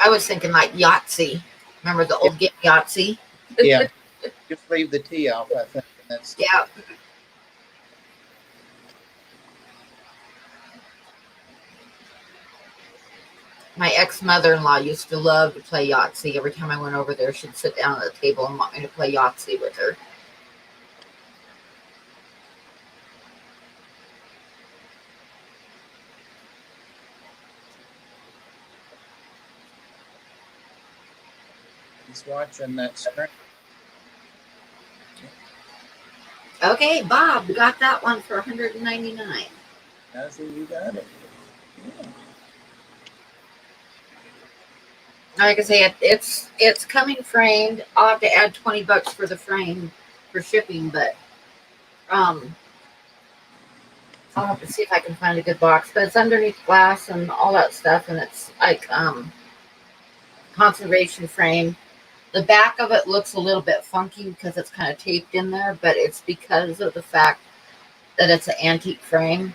Speaker 1: I was thinking like Yahtzee. Remember the old game Yahtzee?
Speaker 2: Yeah. Just leave the T off, I think. That's
Speaker 1: Yeah. My ex-mother-in-law used to love to play Yahtzee. Every time I went over there, she'd sit down at the table and want me to play Yahtzee with her.
Speaker 2: he's watching that screen.
Speaker 1: Okay, Bob got that one for $199.
Speaker 2: How's you got it? Yeah.
Speaker 1: Like I say, it's coming framed. I'll have to add $20 for the frame for shipping, but I'll have to see if I can find a good box. But it's underneath glass and all that stuff, and it's like conservation frame. The back of it looks a little bit funky because it's kind of taped in there, but it's because of the fact that it's an antique frame.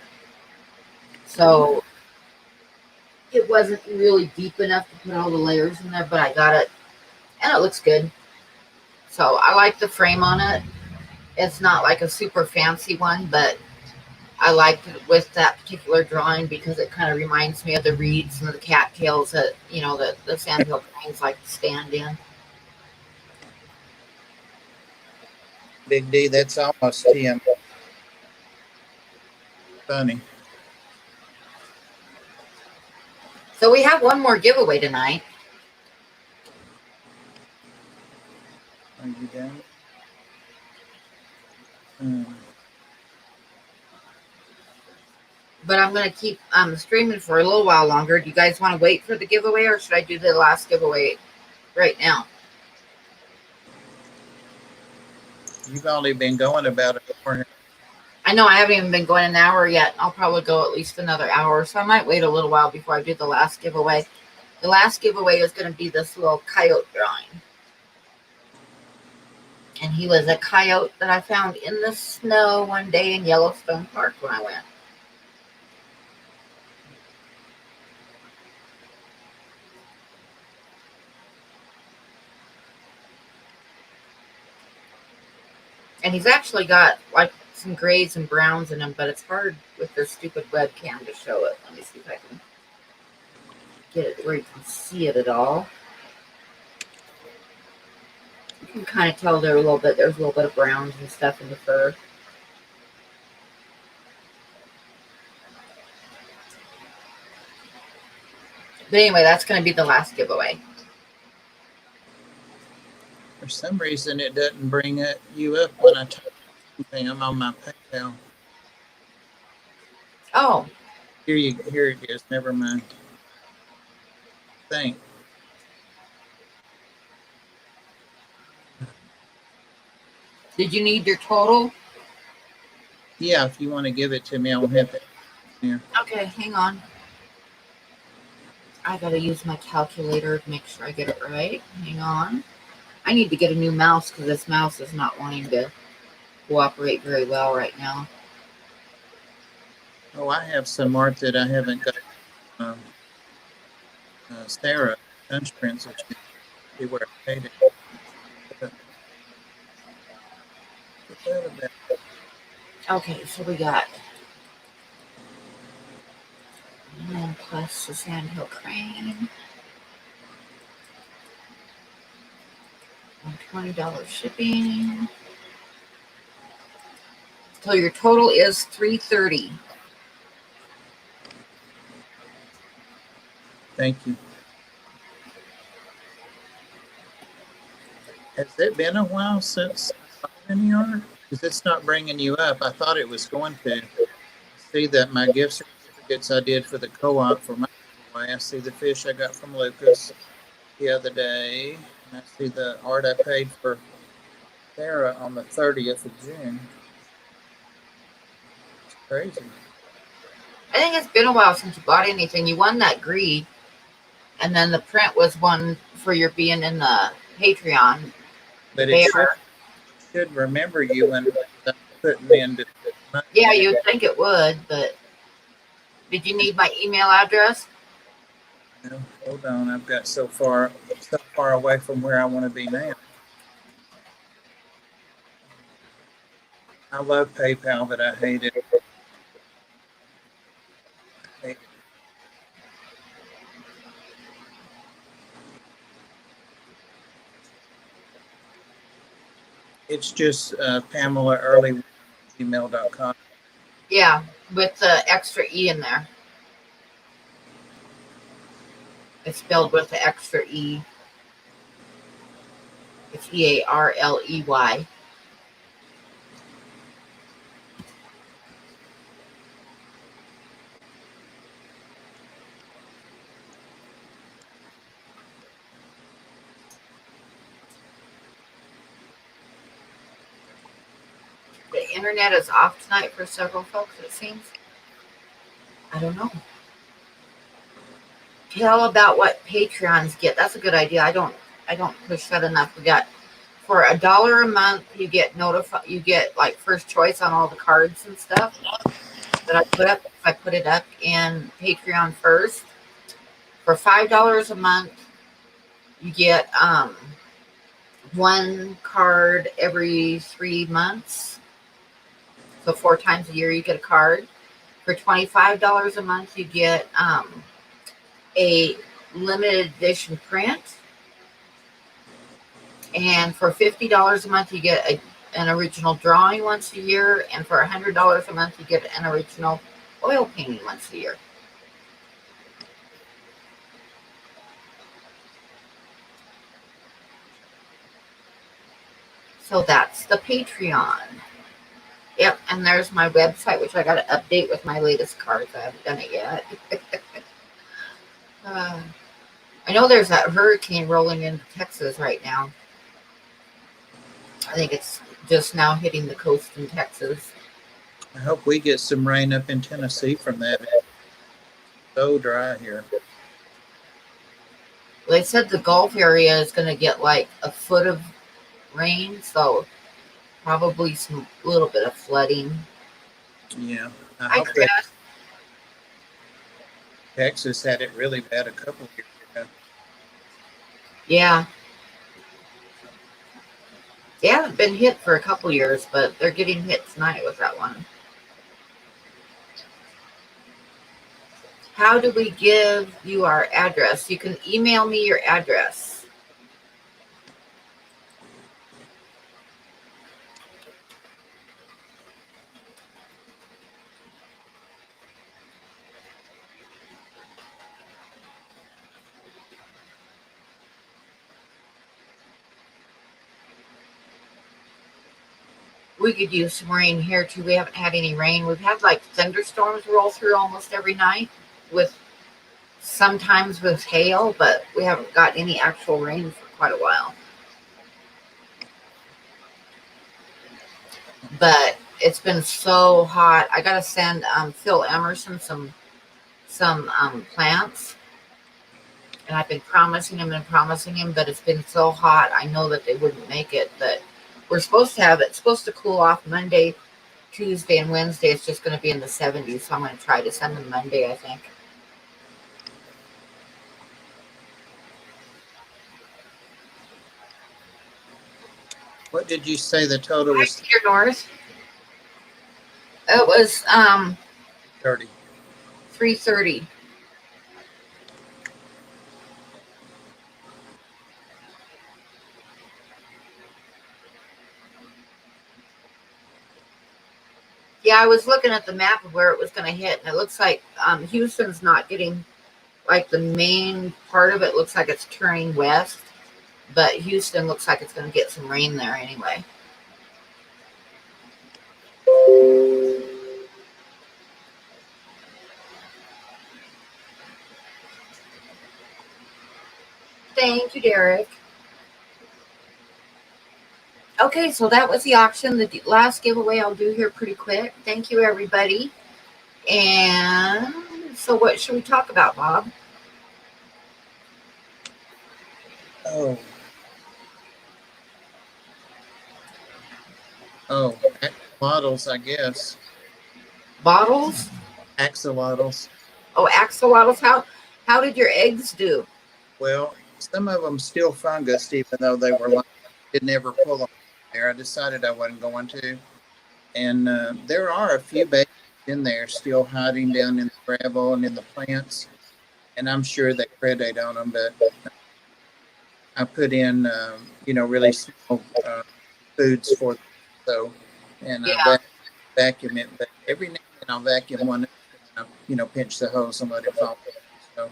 Speaker 1: So it wasn't really deep enough to put all the layers in there, but I got it, and it looks good. So I like the frame on it. It's not like a super fancy one, but I liked it with that particular drawing because it kind of reminds me of the reeds and the cattails that, the sandhill cranes like to stand in.
Speaker 2: Big D, that's almost 10. Funny.
Speaker 1: So we have one more giveaway tonight.
Speaker 2: Are you done?
Speaker 1: But I'm going to keep streaming for a little while longer. Do you guys want to wait for the giveaway, or should I do the last giveaway right now?
Speaker 2: You've only been going about an hour.
Speaker 1: I know I haven't even been going an hour yet. I'll probably go at least another hour, so I might wait a little while before I do the last giveaway. The last giveaway is going to be this little coyote drawing. And he was a coyote that I found in the snow one day in Yellowstone Park when I went. And he's actually got like some grays and browns in him, but it's hard with this stupid webcam to show it. Let me see if I can get it where you can see it at all. You can kind of tell there's a little bit of browns and stuff in the fur. But anyway, that's going to be the last giveaway.
Speaker 2: For some reason, it doesn't bring you up when I type something. I'm on my PayPal.
Speaker 1: Oh.
Speaker 2: Here it is. Never mind. Thanks.
Speaker 1: Did you need your total?
Speaker 2: Yeah, if you want to give it to me, I'll have it here.
Speaker 1: Okay, hang on. I gotta use my calculator to make sure I get it right. Hang on. I need to get a new mouse because this mouse is not wanting to cooperate very well right now.
Speaker 2: Oh, I have some art that I haven't got. Sarah, Punch Prints, which you see where I paid it.
Speaker 1: Okay, so we got and plus the Sandhill Crane. $20 shipping. So your total is $330.
Speaker 2: Thank you. Has it been a while since I bought any art? Because it's not bringing you up. I thought it was going to. See that my gift certificates I did for the co-op for my giveaway. I see the fish I got from Lucas the other day. And I see the art I paid for Sarah on the 30th of June. It's crazy.
Speaker 1: I think it's been a while since you bought anything. You won that greed, and then the print was one for your being in the Patreon.
Speaker 2: But it should remember you when I'm putting in.
Speaker 1: Yeah, you'd think it would, but did you need my email address?
Speaker 2: No, hold on, I've got so far away from where I want to be now. I love PayPal, but I hate it. It's just Pamela Early email.com.
Speaker 1: Yeah, with the extra E in there. It's spelled with the extra E. It's EARLEY. The internet is off tonight for several folks, it seems. I don't know. Tell about what Patreons get. That's a good idea. I don't push that enough. We got for $1 a month, you get like first choice on all the cards and stuff that I put up. I put it up in Patreon first. For $5 a month, you get one card every 3 months. So 4 times a year you get a card. For $25 a month, you get a limited edition print. And for $50 a month, you get an original drawing once a year, and for $100 a month, you get an original oil painting once a year. So that's the Patreon. Yep, and there's my website, which I got to update with my latest cards. I haven't done it yet. I know there's that hurricane rolling into Texas right now. I think it's just now hitting the coast in Texas.
Speaker 2: I hope we get some rain up in Tennessee from that. It's so dry here.
Speaker 1: Well, they said the Gulf area is going to get like a foot of rain, so probably some little bit of flooding.
Speaker 2: Yeah, I
Speaker 1: Hi,
Speaker 2: hope
Speaker 1: Chris.
Speaker 2: that Texas had it really bad a couple of years ago.
Speaker 1: Yeah. They haven't been hit for a couple years, but they're getting hit tonight with that one. How do we give you our address? You can email me your address. We could use some rain here too. We haven't had any rain. We've had like thunderstorms roll through almost every night, with sometimes with hail, but we haven't got any actual rain for quite a while. But it's been so hot. I gotta send Phil Emerson some plants, and I've been promising him, but it's been so hot. I know that they wouldn't make it. But we're supposed to have it. It's supposed to cool off Monday, Tuesday, and Wednesday. It's just going to be in the 70s. So I'm going to try to send them Monday, I think.
Speaker 2: What did you say the total was?
Speaker 1: Peter North. It was
Speaker 2: 30.
Speaker 1: 330. Yeah, I was looking at the map of where it was going to hit, and it looks like Houston's not getting, like, the main part of it looks like it's turning west, but Houston looks like it's going to get some rain there anyway. Thank you, Derek. Okay, so that was the auction. The last giveaway I'll do here pretty quick. Thank you, everybody. And so what should we talk about, Bob?
Speaker 2: Oh, axolotls, I guess.
Speaker 1: Bottles?
Speaker 2: Axolotls.
Speaker 1: Oh, axolotls. How did your eggs do?
Speaker 2: Well, some of them still fungus, even though they were like, did never pull them there. I decided I wasn't going to. And there are a few babies in there still hiding down in the gravel and in the plants. And I'm sure they predate on them, but I put in, really small foods for them. So, and I vacuum it, but every now and then I'll vacuum one, and I, pinch the hose and let it fall. So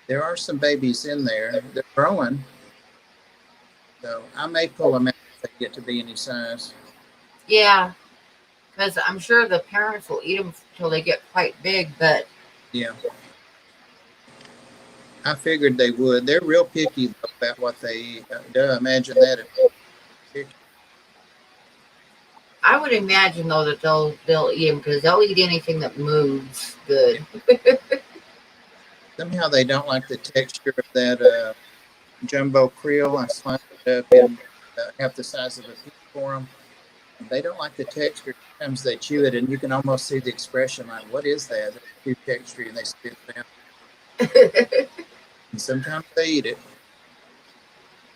Speaker 2: there are some babies in there. They're growing. So I may pull them out if they get to be any size.
Speaker 1: Yeah, because I'm sure the parents will eat them until they get quite big, but...
Speaker 2: Yeah. I figured they would. They're real picky about what they eat. I imagine that.
Speaker 1: I would imagine, though, that they'll eat them because they'll eat anything that moves good.
Speaker 2: Somehow they don't like the texture of that jumbo krill. I sliced it up in half the size of a piece for them. They don't like the texture. Sometimes they chew it, and you can almost see the expression like, "What is that?" It's too texture, and they spit it out. And sometimes they eat it.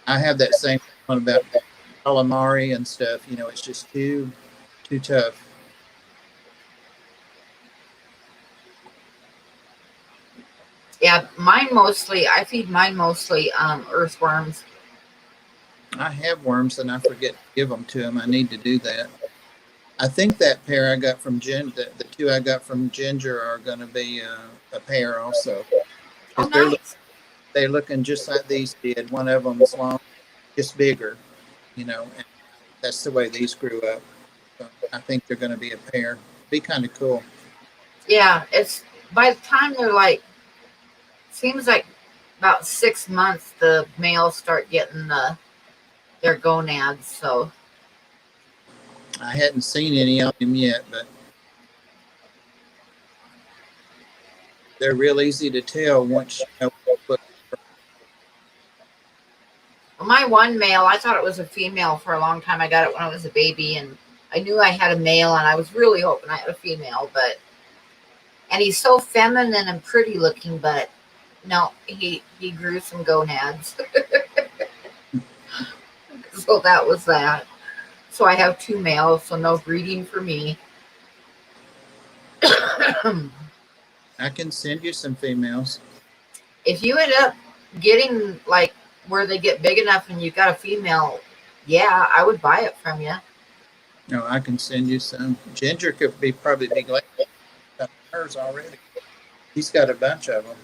Speaker 2: I have that same one about calamari and stuff. It's just too tough.
Speaker 1: Yeah, I feed mine mostly earthworms.
Speaker 2: I have worms and I forget to give them to them. I need to do that. I think that pair I got from the two I got from Ginger are going to be a pair also.
Speaker 1: Oh,
Speaker 2: Because
Speaker 1: nice.
Speaker 2: they're looking just like these did. One of them's long, just bigger, and that's the way these grew up. So I think they're going to be a pair. Be kind of cool.
Speaker 1: Yeah, it's by the time they're like, seems like about 6 months, the males start getting their gonads. So
Speaker 2: I hadn't seen any of them yet, but they're real easy to tell once you know what.
Speaker 1: my one male, I thought it was a female for a long time. I got it when I was a baby, and I knew I had a male, and I was really hoping I had a female. But and he's so feminine and pretty looking, but no, he grew some gonads. So that was that. So I have two males, so no breeding for me.
Speaker 2: I can send you some females.
Speaker 1: If you end up getting like where they get big enough and you got a female, yeah, I would buy it from you.
Speaker 2: No, I can send you some. Ginger could probably be glad to hers already. He's got a bunch of them.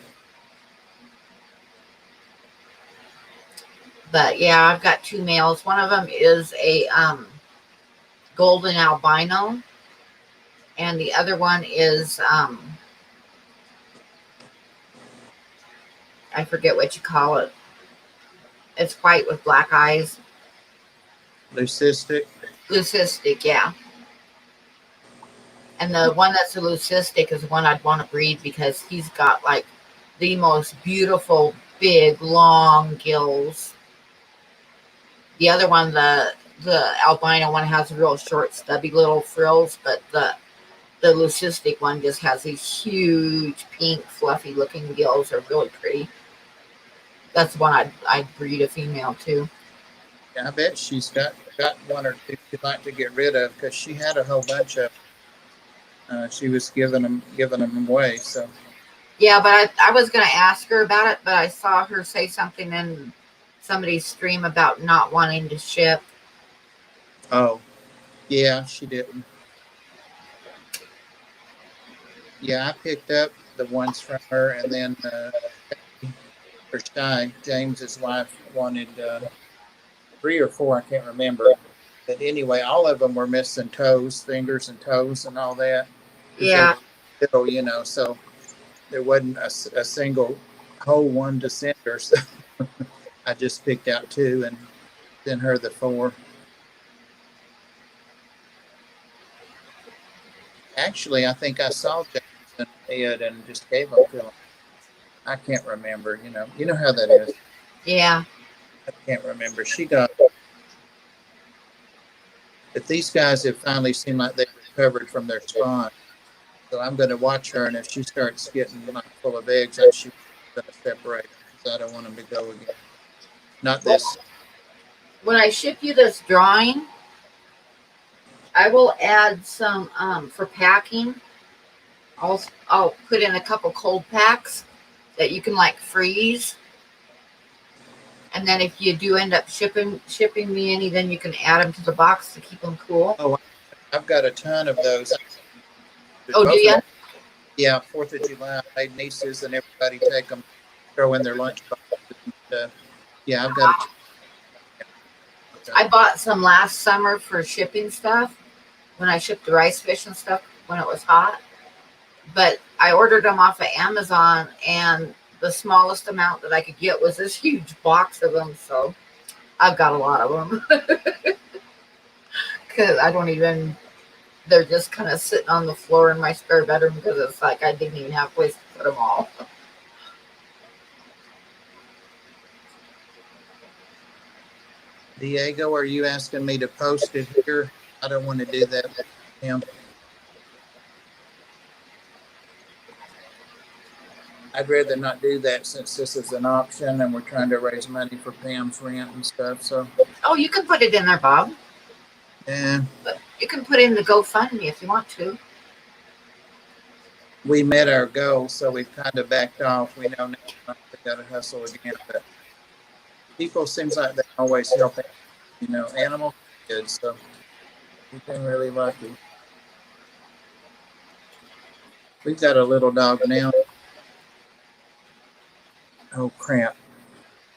Speaker 1: But yeah, I've got two males. One of them is a golden albino, and the other one is I forget what you call it. It's white with black eyes.
Speaker 2: Leucistic.
Speaker 1: Leucistic, yeah. And the one that's a leucistic is the one I'd want to breed because he's got like the most beautiful, big, long gills. The other one, the albino one, has real short, stubby little frills, but the leucistic one just has these huge, pink, fluffy looking gills. They're really pretty. That's the one I'd breed a female too.
Speaker 2: Yeah, I bet she's got one or two she'd like to get rid of because she had a whole bunch of. She was giving them away. So
Speaker 1: Yeah, but I was going to ask her about it, but I saw her say something in somebody's stream about not wanting to ship.
Speaker 2: oh yeah, she didn't. Yeah, I picked up the ones from her, and then for Shy, James's wife wanted 3 or 4. I can't remember. But anyway, all of them were missing toes, fingers, and toes, and all that because they
Speaker 1: Yeah,
Speaker 2: were little, So there wasn't a single whole one to send her. So I just picked out 2 and sent her the 4. Actually, I think I saw Jameson head and just gave them to him. I can't remember. You know how that is.
Speaker 1: yeah.
Speaker 2: I can't remember. She got. But these guys have finally seemed like they've recovered from their spawn. So I'm going to watch her, and if she starts getting like full of eggs, she's going to separate because I don't want them to go again. Not this.
Speaker 1: When I ship you this drawing, I will add some for packing. I'll put in a couple cold packs that you can like freeze. And then if you do end up shipping me any, then you can add them to the box to keep them cool.
Speaker 2: Oh, I've got a ton of those.
Speaker 1: Oh, do you?
Speaker 2: Yeah, 4th of July. My nieces and everybody take them, throw in their lunch boxes. Yeah, I've got.
Speaker 1: I bought some last summer for shipping stuff when I shipped the rice fish and stuff when it was hot. But I ordered them off of Amazon, and the smallest amount that I could get was this huge box of them. So I've got a lot of them because I don't even. They're just kind of sitting on the floor in my spare bedroom because it's like I didn't even have a place to put them all.
Speaker 2: Diego, are you asking me to post it here? I don't want to do that with him. I'd rather not do that since this is an option and we're trying to raise money for Pam's rent and stuff. So.
Speaker 1: Oh, you can put it in there, Bob.
Speaker 2: Yeah.
Speaker 1: But you can put in the GoFundMe if you want to.
Speaker 2: We met our goal, so we've kind of backed off. We know now we got to hustle again. But people seems like they always help, animals are good. So we've been really lucky. We've got a little dog now. Oh crap,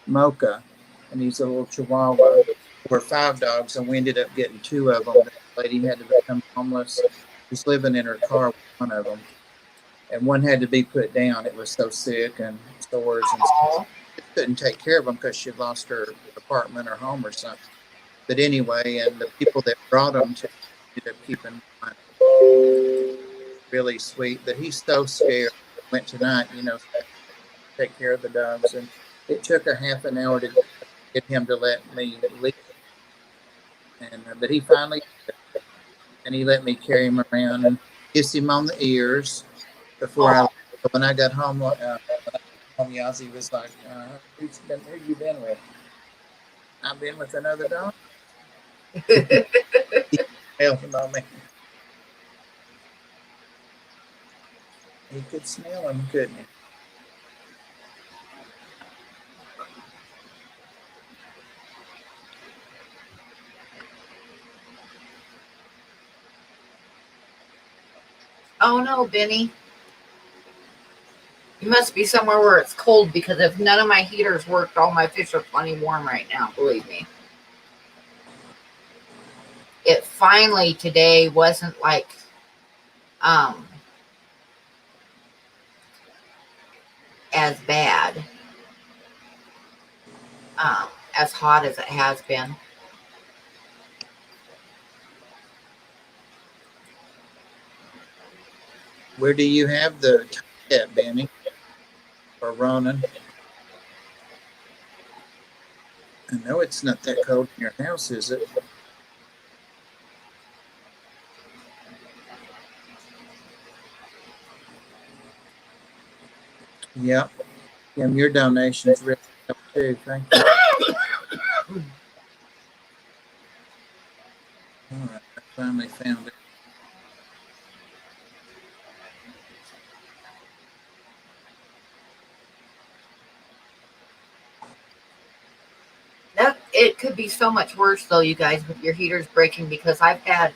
Speaker 2: Mocha, and he's a little Chihuahua. We're 5 dogs, and we ended up getting 2 of them. The lady had to become homeless. She's living in her car with one of them, and one had to be put down. It was so sick and sores, and
Speaker 1: Oh,
Speaker 2: she couldn't take care of them because she lost her apartment or home or something. But anyway, and the people that brought them to ended up keeping one. Really sweet, but he's so scared. Went tonight, take care of the dogs, and it took a half an hour to get him to let me leave. And but he finally, and he let me carry him around and kiss him on the ears before I.
Speaker 1: oh.
Speaker 2: When I got home, Yazzie was like, "Who you been with?" I've been with another dog. He smelled on me. He could smell him, couldn't he?
Speaker 1: Oh no, Benny. You must be somewhere where it's cold, because if none of my heaters worked, all my fish are plenty warm right now, believe me. It finally today wasn't like um as bad, as hot as it has been.
Speaker 2: Where do you have the cat, Benny, or Ronan? I know it's not that cold in your house, is it? Yep. Kim, your donations really help too. Thank you. All right, I finally found it.
Speaker 1: That it could be so much worse though, you guys, with your heaters breaking, because I've had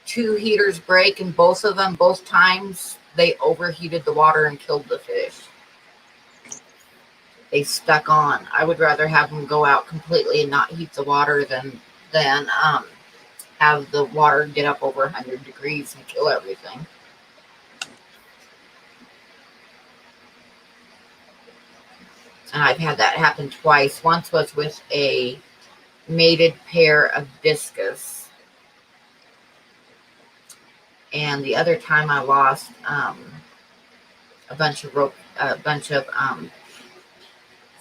Speaker 1: 2 heaters break, and both times they overheated the water and killed the fish. They stuck on. I would rather have them go out completely and not heat the water than have the water get up over 100 degrees and kill everything. And I've had that happen twice. Once was with a mated pair of discus, and the other time I lost a bunch of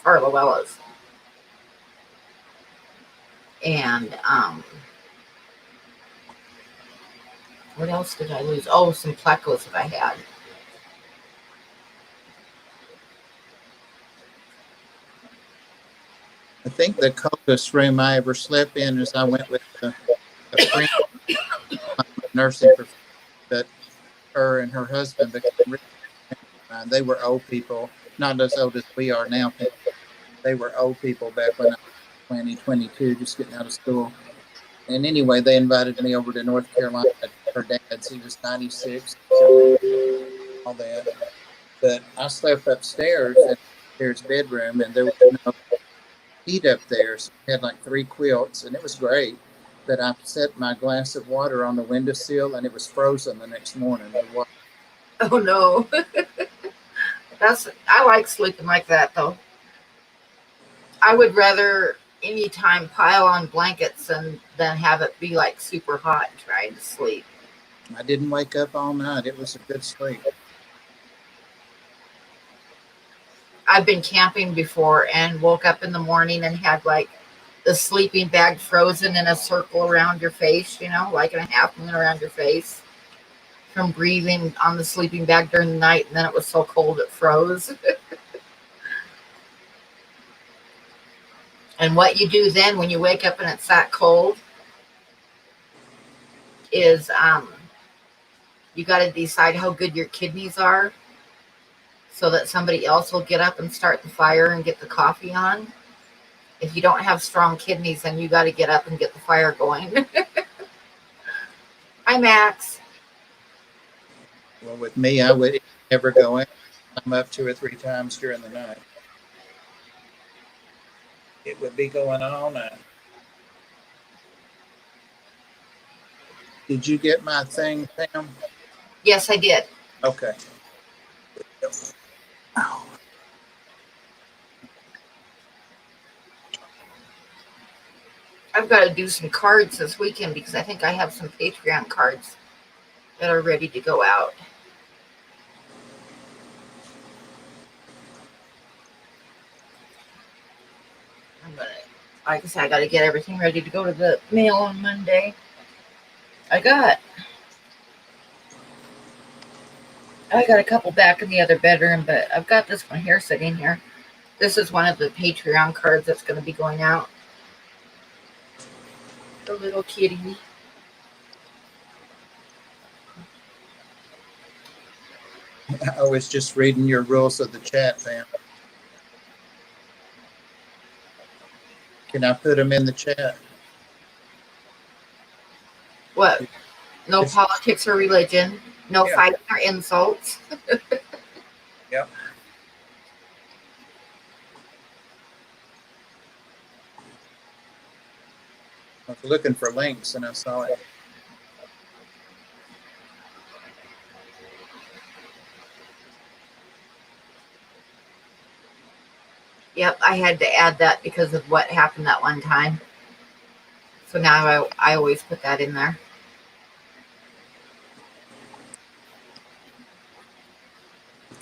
Speaker 1: Farlowellas. And what else did I lose? Oh, some plecos that I had.
Speaker 2: I think the coldest room I ever slept in is I went with a friend, nursing professor, but her and her husband became really they were old people, not as old as we are now. They were old people back when I was 20, 22, just getting out of school. And anyway, they invited me over to North Carolina. Her dad's, he was 96, so all that. But I slept upstairs in there's bedroom, and there was no heat up there. So we had like 3 quilts, and it was great. But I set my glass of water on the windowsill, and it was frozen the next morning. The water.
Speaker 1: Oh no. I like sleeping like that though. I would rather anytime pile on blankets than have it be like super hot and trying to sleep.
Speaker 2: I didn't wake up all night. It was a good sleep.
Speaker 1: I've been camping before and woke up in the morning and had like the sleeping bag frozen in a circle around your face, like in a half moon around your face from breathing on the sleeping bag during the night. And then it was so cold it froze. And what you do then when you wake up and it's that cold is you got to decide how good your kidneys are so that somebody else will get up and start the fire and get the coffee on. If you don't have strong kidneys, then you got to get up and get the fire going. Hi, Max.
Speaker 2: Well, with me, I would never go in. I'm up 2 or 3 times during the night. It would be going all night. Did you get my thing, Pam?
Speaker 1: Yes, I did.
Speaker 2: Okay. Oh.
Speaker 1: I've got to do some cards this weekend because I think I have some Patreon cards that are ready to go out. Like I said, I got to get everything ready to go to the mail on Monday. I got a couple back in the other bedroom, but I've got this one here sitting here. This is one of the Patreon cards that's going to be going out. The little kitty.
Speaker 2: I was just reading your rules of the chat, Pam. Can I put them in the chat?
Speaker 1: What? No politics or religion. No fighting or insults.
Speaker 2: Yep. I was looking for links and I saw it.
Speaker 1: Yep, I had to add that because of what happened that one time. So now I always put that in there.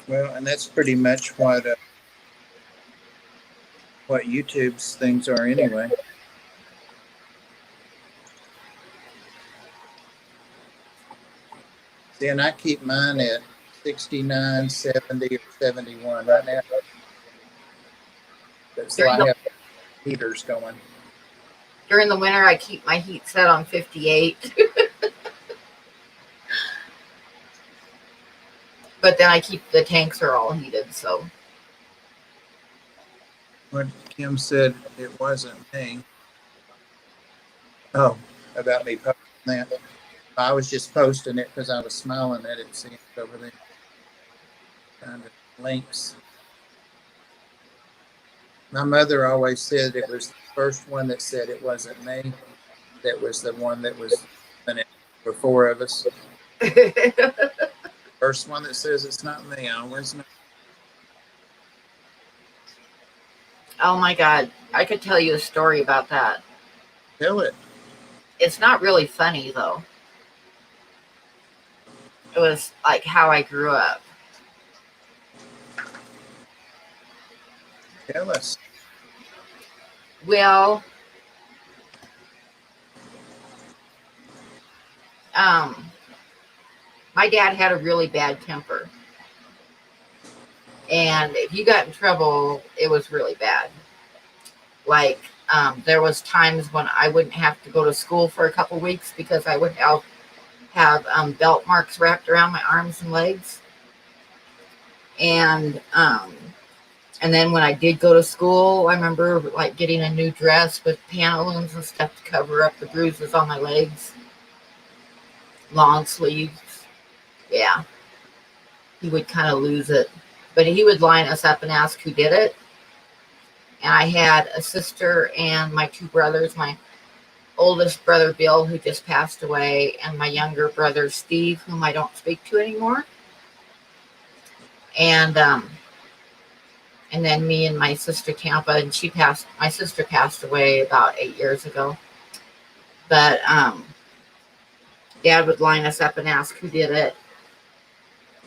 Speaker 2: Well, and that's pretty much what YouTube's things are anyway. See, and I keep mine at 69, 70, or 71 right now. So I have heaters going.
Speaker 1: During the winter, I keep my heat set on 58. But then I keep the tanks are all heated, so.
Speaker 2: What Kim said, it wasn't me. Oh, about me posting that. I was just posting it because I was smiling at it, seeing it over there. Kind of links. My mother always said it was the first one that said it wasn't me. That was the one that was for 4 of us. First one that says it's not me, I always know.
Speaker 1: Oh my God. I could tell you a story about that.
Speaker 2: Tell it.
Speaker 1: It's not really funny, though. It was like how I grew up.
Speaker 2: Tell us.
Speaker 1: Well, my dad had a really bad temper. And if you got in trouble, it was really bad. Like, there was times when I wouldn't have to go to school for a couple weeks because I would have belt marks wrapped around my arms and legs. And then when I did go to school, I remember like getting a new dress with pantaloons and stuff to cover up the bruises on my legs. Long sleeves. Yeah. He would kind of lose it. But he would line us up and ask who did it. And I had a sister and my 2 brothers, my oldest brother, Bill, who just passed away, and my younger brother, Steve, whom I don't speak to anymore. And then me and my sister, Tampa, and my sister passed away about 8 years ago. But Dad would line us up and ask who did it.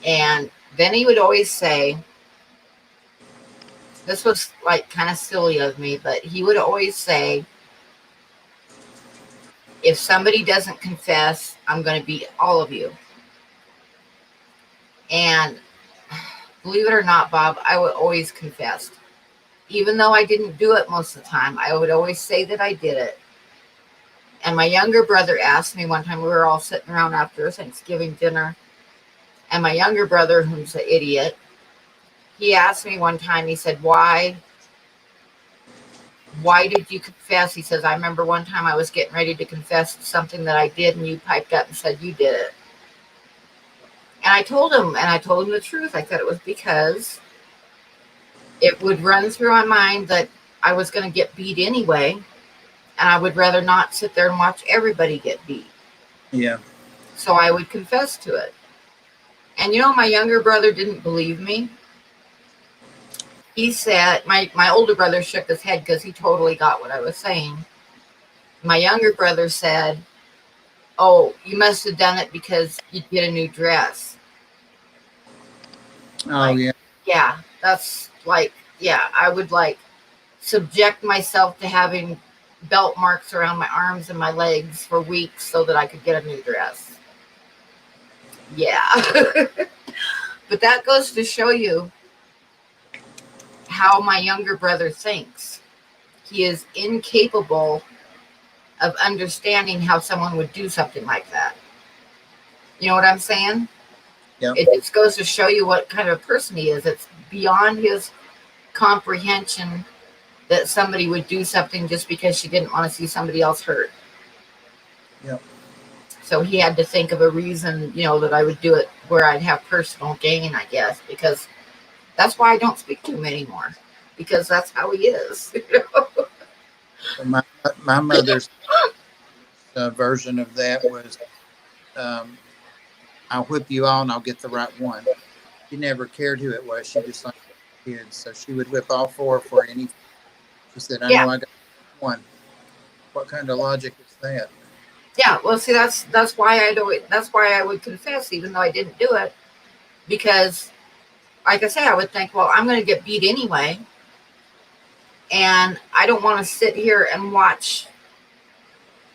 Speaker 1: And then he would always say, this was like kind of silly of me, but he would always say, if somebody doesn't confess, I'm going to beat all of you. And believe it or not, Bob, I would always confess. Even though I didn't do it most of the time, I would always say that I did it. And my younger brother asked me one time, we were all sitting around after Thanksgiving dinner, and my younger brother, who's an idiot, he asked me one time, he said, why Why did you confess? He says, I remember one time I was getting ready to confess something that I did, and you piped up and said you did it. And I told him the truth. I said it was because it would run through my mind that I was going to get beat anyway, and I would rather not sit there and watch everybody get beat.
Speaker 2: Yeah.
Speaker 1: So I would confess to it. And my younger brother didn't believe me. He said, my older brother shook his head because he totally got what I was saying. My younger brother said, oh, you must have done it because you'd get a new dress.
Speaker 2: Oh,
Speaker 1: Like,
Speaker 2: yeah.
Speaker 1: yeah, that's like, yeah, I would like subject myself to having belt marks around my arms and my legs for weeks so that I could get a new dress. Yeah. But that goes to show you how my younger brother thinks. He is incapable of understanding how someone would do something like that. You know what I'm saying?
Speaker 2: Yeah.
Speaker 1: It just goes to show you what kind of person he is. It's beyond his comprehension that somebody would do something just because she didn't want to see somebody else hurt.
Speaker 2: Yeah.
Speaker 1: So he had to think of a reason, that I would do it where I'd have personal gain, I guess, because that's why I don't speak to him anymore, because that's how he is.
Speaker 2: Well, my mother's version of that was, um, I'll whip you all and I'll get the right one. She never cared who it was. She just liked kids. So she would whip all four for any. She said, I
Speaker 1: Yeah,
Speaker 2: know I got one. What kind of logic is that?
Speaker 1: yeah. Well, see, that's why I do it. That's why I would confess, even though I didn't do it, because, like I say, I would think, well, I'm going to get beat anyway, and I don't want to sit here and watch,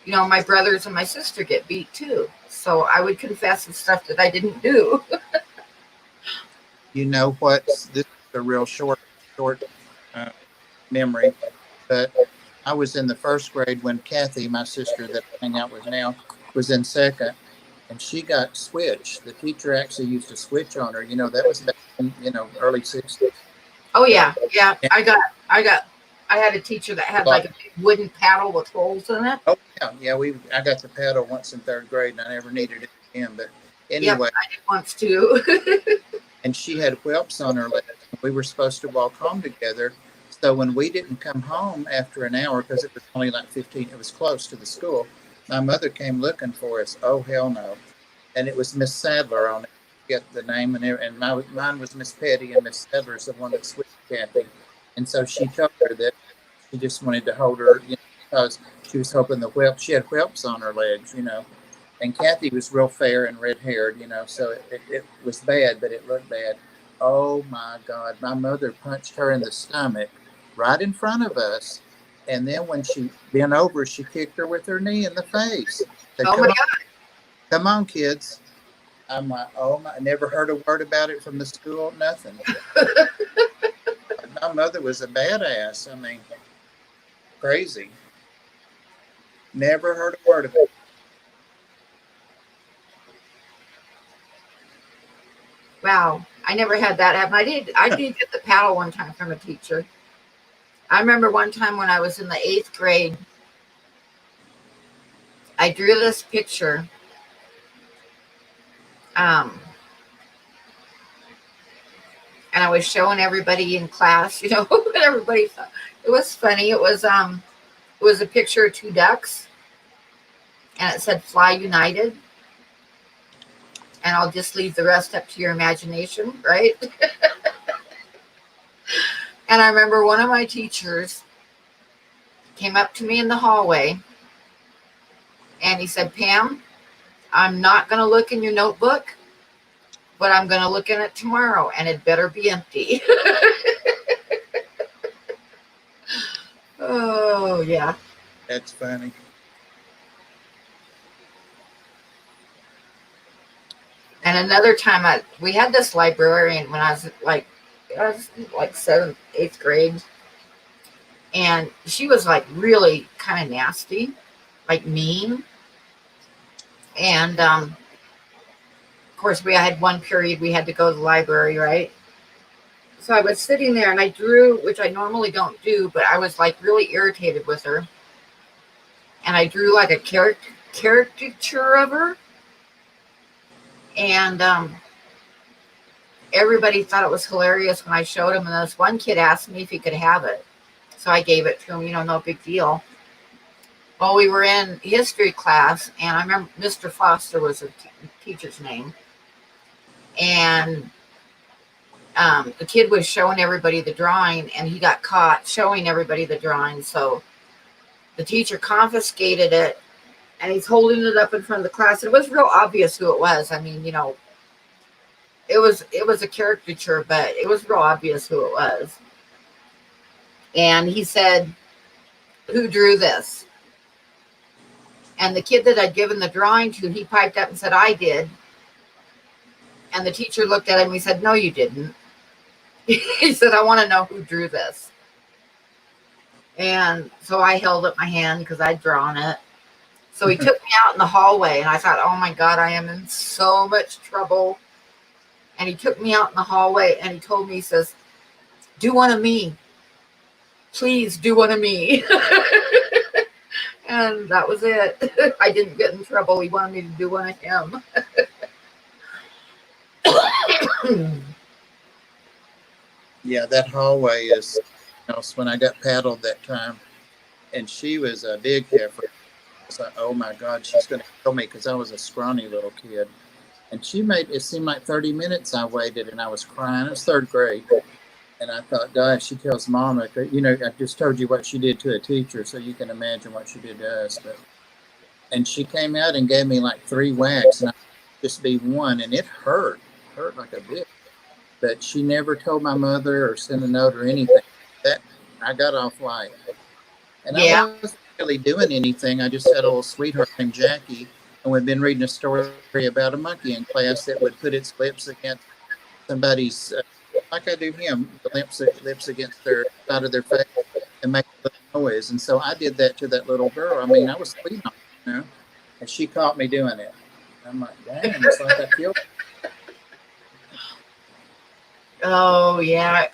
Speaker 1: my brothers and my sister get beat too. So I would confess the stuff that I didn't do.
Speaker 2: You know what? This is a real short uh, memory, but I was in the first grade when Kathy, my sister that I hang out with now, was in second, and she got switched. The teacher actually used a switch on her. That was back in, early 60s.
Speaker 1: Oh
Speaker 2: And,
Speaker 1: yeah, yeah. I had a teacher that had like a big wooden paddle with holes in it.
Speaker 2: oh yeah, yeah. I got the paddle once in third grade, and I never needed it again. But
Speaker 1: Yep,
Speaker 2: anyway,
Speaker 1: I did once too.
Speaker 2: and she had whelps on her legs. We were supposed to walk home together. So when we didn't come home after an hour, because it was only like 15, it was close to the school. My mother came looking for us. Oh hell no! And it was Miss Sadler on it. Get the name and mine was Miss Petty, and Miss Sadler's the one that switched Kathy. And so she told her that she just wanted to hold her, because she was hoping the whelp. She had whelps on her legs. And Kathy was real fair and red haired, so it was bad, but it looked bad. Oh my God. My mother punched her in the stomach right in front of us. And then when she bent over, she kicked her with her knee in the face. Said,
Speaker 1: Oh my
Speaker 2: come on, kids. I'm like, oh my, I never heard a word about it from the school, nothing. My mother was a badass. I mean, crazy. Never heard a word of it.
Speaker 1: Wow, I never had that happen. I did get the paddle one time from a teacher. I remember one time when I was in the 8th grade, I drew this picture. Um, and I was showing everybody in class, and everybody thought it was funny. It was a picture of two ducks, and it said "Fly United." And I'll just leave the rest up to your imagination, right? And I remember one of my teachers came up to me in the hallway, and he said, "Pam, I'm not going to look in your notebook, but I'm going to look in it tomorrow, and it better be empty." Oh, yeah.
Speaker 2: That's funny.
Speaker 1: And another time, we had this librarian when I was like 7th, 8th grade, and she was like really kind of nasty, like mean. And of course, we had one period we had to go to the library, right? So I was sitting there and I drew, which I normally don't do, but I was like really irritated with her. And I drew like a caricature of her. And everybody thought it was hilarious when I showed him. And this one kid asked me if he could have it. So I gave it to him, no big deal. Well, we were in history class, and I remember Mr. Foster was the teacher's name. And the kid was showing everybody the drawing, and he got caught showing everybody the drawing. So the teacher confiscated it, and he's holding it up in front of the class. It was real obvious who it was. I mean, it was a caricature, but it was real obvious who it was. And he said, "Who drew this?" And the kid that I'd given the drawing to, he piped up and said, "I did." And the teacher looked at him and he said, "No, you didn't." He said, "I want to know who drew this." And so I held up my hand because I'd drawn it. So he took me out in the hallway, and I thought, oh my God, I am in so much trouble. And he took me out in the hallway and he told me, he says, "Do one of me. Please do one of me." And that was it. I didn't get in trouble. He wanted me to do one of him.
Speaker 2: Yeah, that hallway is, when I got paddled that time, and she was a big heifer. I was like, oh my God, she's going to kill me, because I was a scrawny little kid. And she made it seem like 30 minutes I waited, and I was crying. It was third grade. And I thought, gosh, she tells Mama, I just told you what she did to a teacher, so you can imagine what she did to us. And she came out and gave me like 3 whacks, and I just be one, and it hurt like a bitch. But she never told my mother or sent a note or anything. That I got off light. And
Speaker 1: Yeah.
Speaker 2: I wasn't really doing anything. I just had a little sweetheart named Jackie, and we'd been reading a story about a monkey in class that would put its lips against somebody's, like I do him, the lips against their side of their face and make a little noise. And so I did that to that little girl. I mean, I was sweet on her, and she caught me doing it. I'm like, dang, it's like I killed her.
Speaker 1: Oh yeah,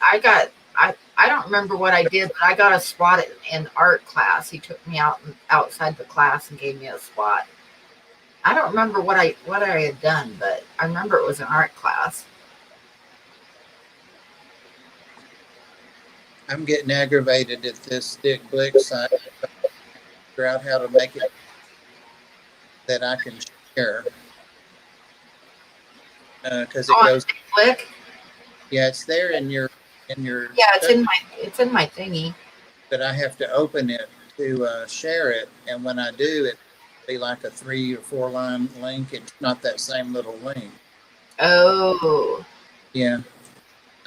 Speaker 1: I don't remember what I did, but I got a spot in art class. He took me outside the class and gave me a spot. I don't remember what I had done, but I remember it was an art class.
Speaker 2: I'm getting aggravated at this Dick Blick site. Figure out how to make it that I can share, because it goes.
Speaker 1: Click.
Speaker 2: Yeah, it's there in your.
Speaker 1: Yeah, it's in my thingy.
Speaker 2: But I have to open it to share it, and when I do, it be like a 3 or 4 line link. It's not that same little link.
Speaker 1: Oh.
Speaker 2: Yeah,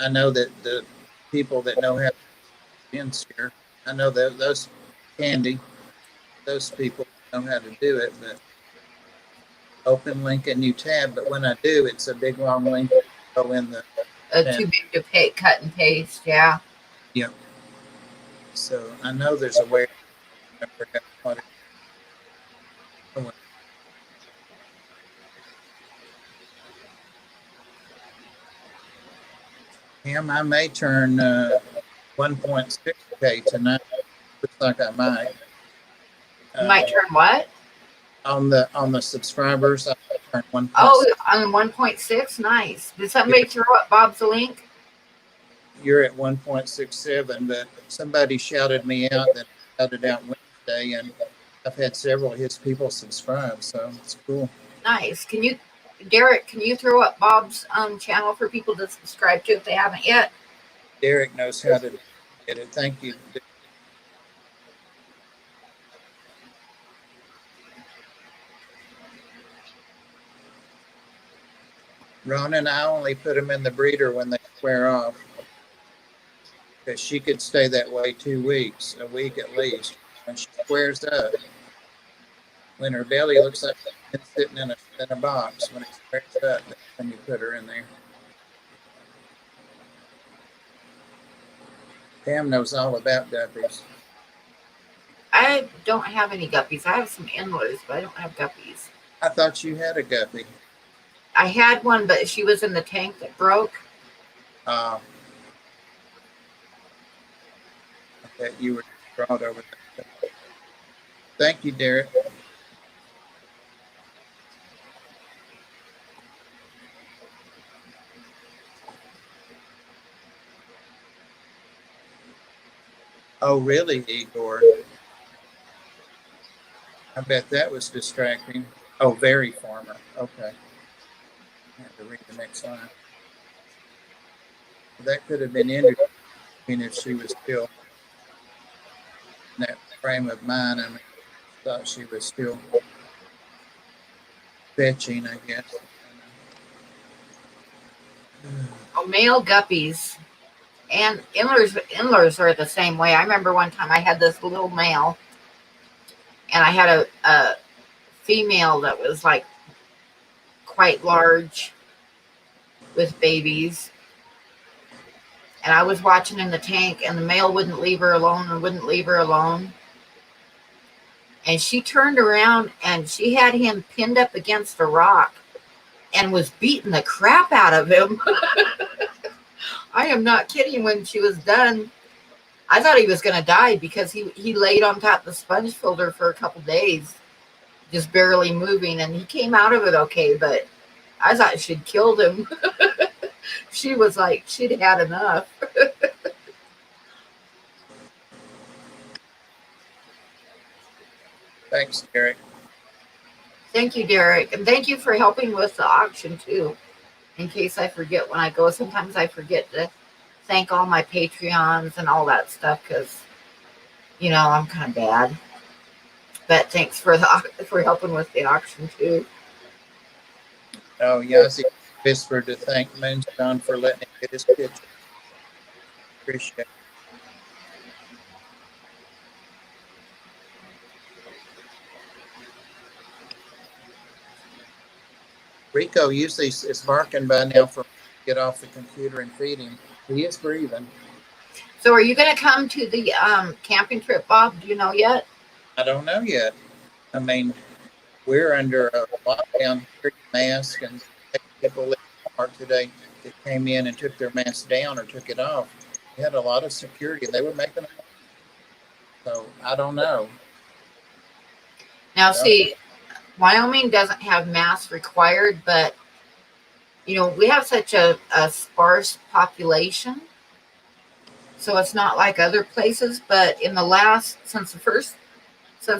Speaker 2: I know that the people that know how to share, I know that those people know how to do it. But open link a new tab. But when I do, it's a big long link. Go in the.
Speaker 1: Too big to cut and paste. Yeah.
Speaker 2: Yep. So I know there's a way. I forgot what it. I may turn 1.6K tonight. Looks like I might.
Speaker 1: You might turn what?
Speaker 2: On the subscribers, I turn 1.6.
Speaker 1: Oh, on 1.6? Nice. Did somebody throw up Bob's link?
Speaker 2: You're at 1.67, but somebody shouted me out that I shouted out Wednesday, and I've had several of his people subscribe, so it's cool.
Speaker 1: Nice. Derek, can you throw up Bob's channel for people to subscribe to if they haven't yet?
Speaker 2: Derek knows how to get it. Thank you. Ron and I only put them in the breeder when they wear off, because she could stay that way 2 weeks, a week at least. When she squares up, when her belly looks like it's sitting in a box, when it squares up, that's when you put her in there. Pam knows all about guppies.
Speaker 1: I don't have any guppies. I have some endlers, but I don't have guppies.
Speaker 2: I thought you had a guppy.
Speaker 1: I had one, but she was in the tank that broke.
Speaker 2: that you were brought over there. Thank you, Derek. Oh, really, Igor? I bet that was distracting. Oh, very farmer. Okay. I have to read the next line. That could have been interesting if she was still in that frame of mind. I mean, thought she was still fetching, I guess.
Speaker 1: Oh, male guppies and endlers are the same way. I remember one time I had this little male, and I had a female that was like quite large with babies. And I was watching in the tank, and the male wouldn't leave her alone and wouldn't leave her alone. And she turned around and she had him pinned up against a rock and was beating the crap out of him. I am not kidding. When she was done, I thought he was going to die because he laid on top of the sponge filter for a couple days, just barely moving. And he came out of it okay, but I thought she'd killed him. She was like, she'd had enough.
Speaker 2: Thanks, Derek.
Speaker 1: Thank you, Derek. And thank you for helping with the auction, too. In case I forget when I go, sometimes I forget to thank all my Patreons and all that stuff because, I'm kind of bad. But thanks for helping with the auction, too.
Speaker 2: Oh, Yazzie whispered to thank Moonstone for letting him get his picture. Appreciate it. Rico usually is barking by now for me to get off the computer and feed him. He is breathing.
Speaker 1: So are you going to come to the camping trip, Bob? Do you know yet?
Speaker 2: I don't know yet. I mean, we're under a lockdown, mask, and people at Walmart today that came in and took their mask down or took it off. They had a lot of security. They were making them. So I don't know.
Speaker 1: Now, see, Wyoming doesn't have masks required, but, we have such a sparse population. So it's not like other places, but in the last, since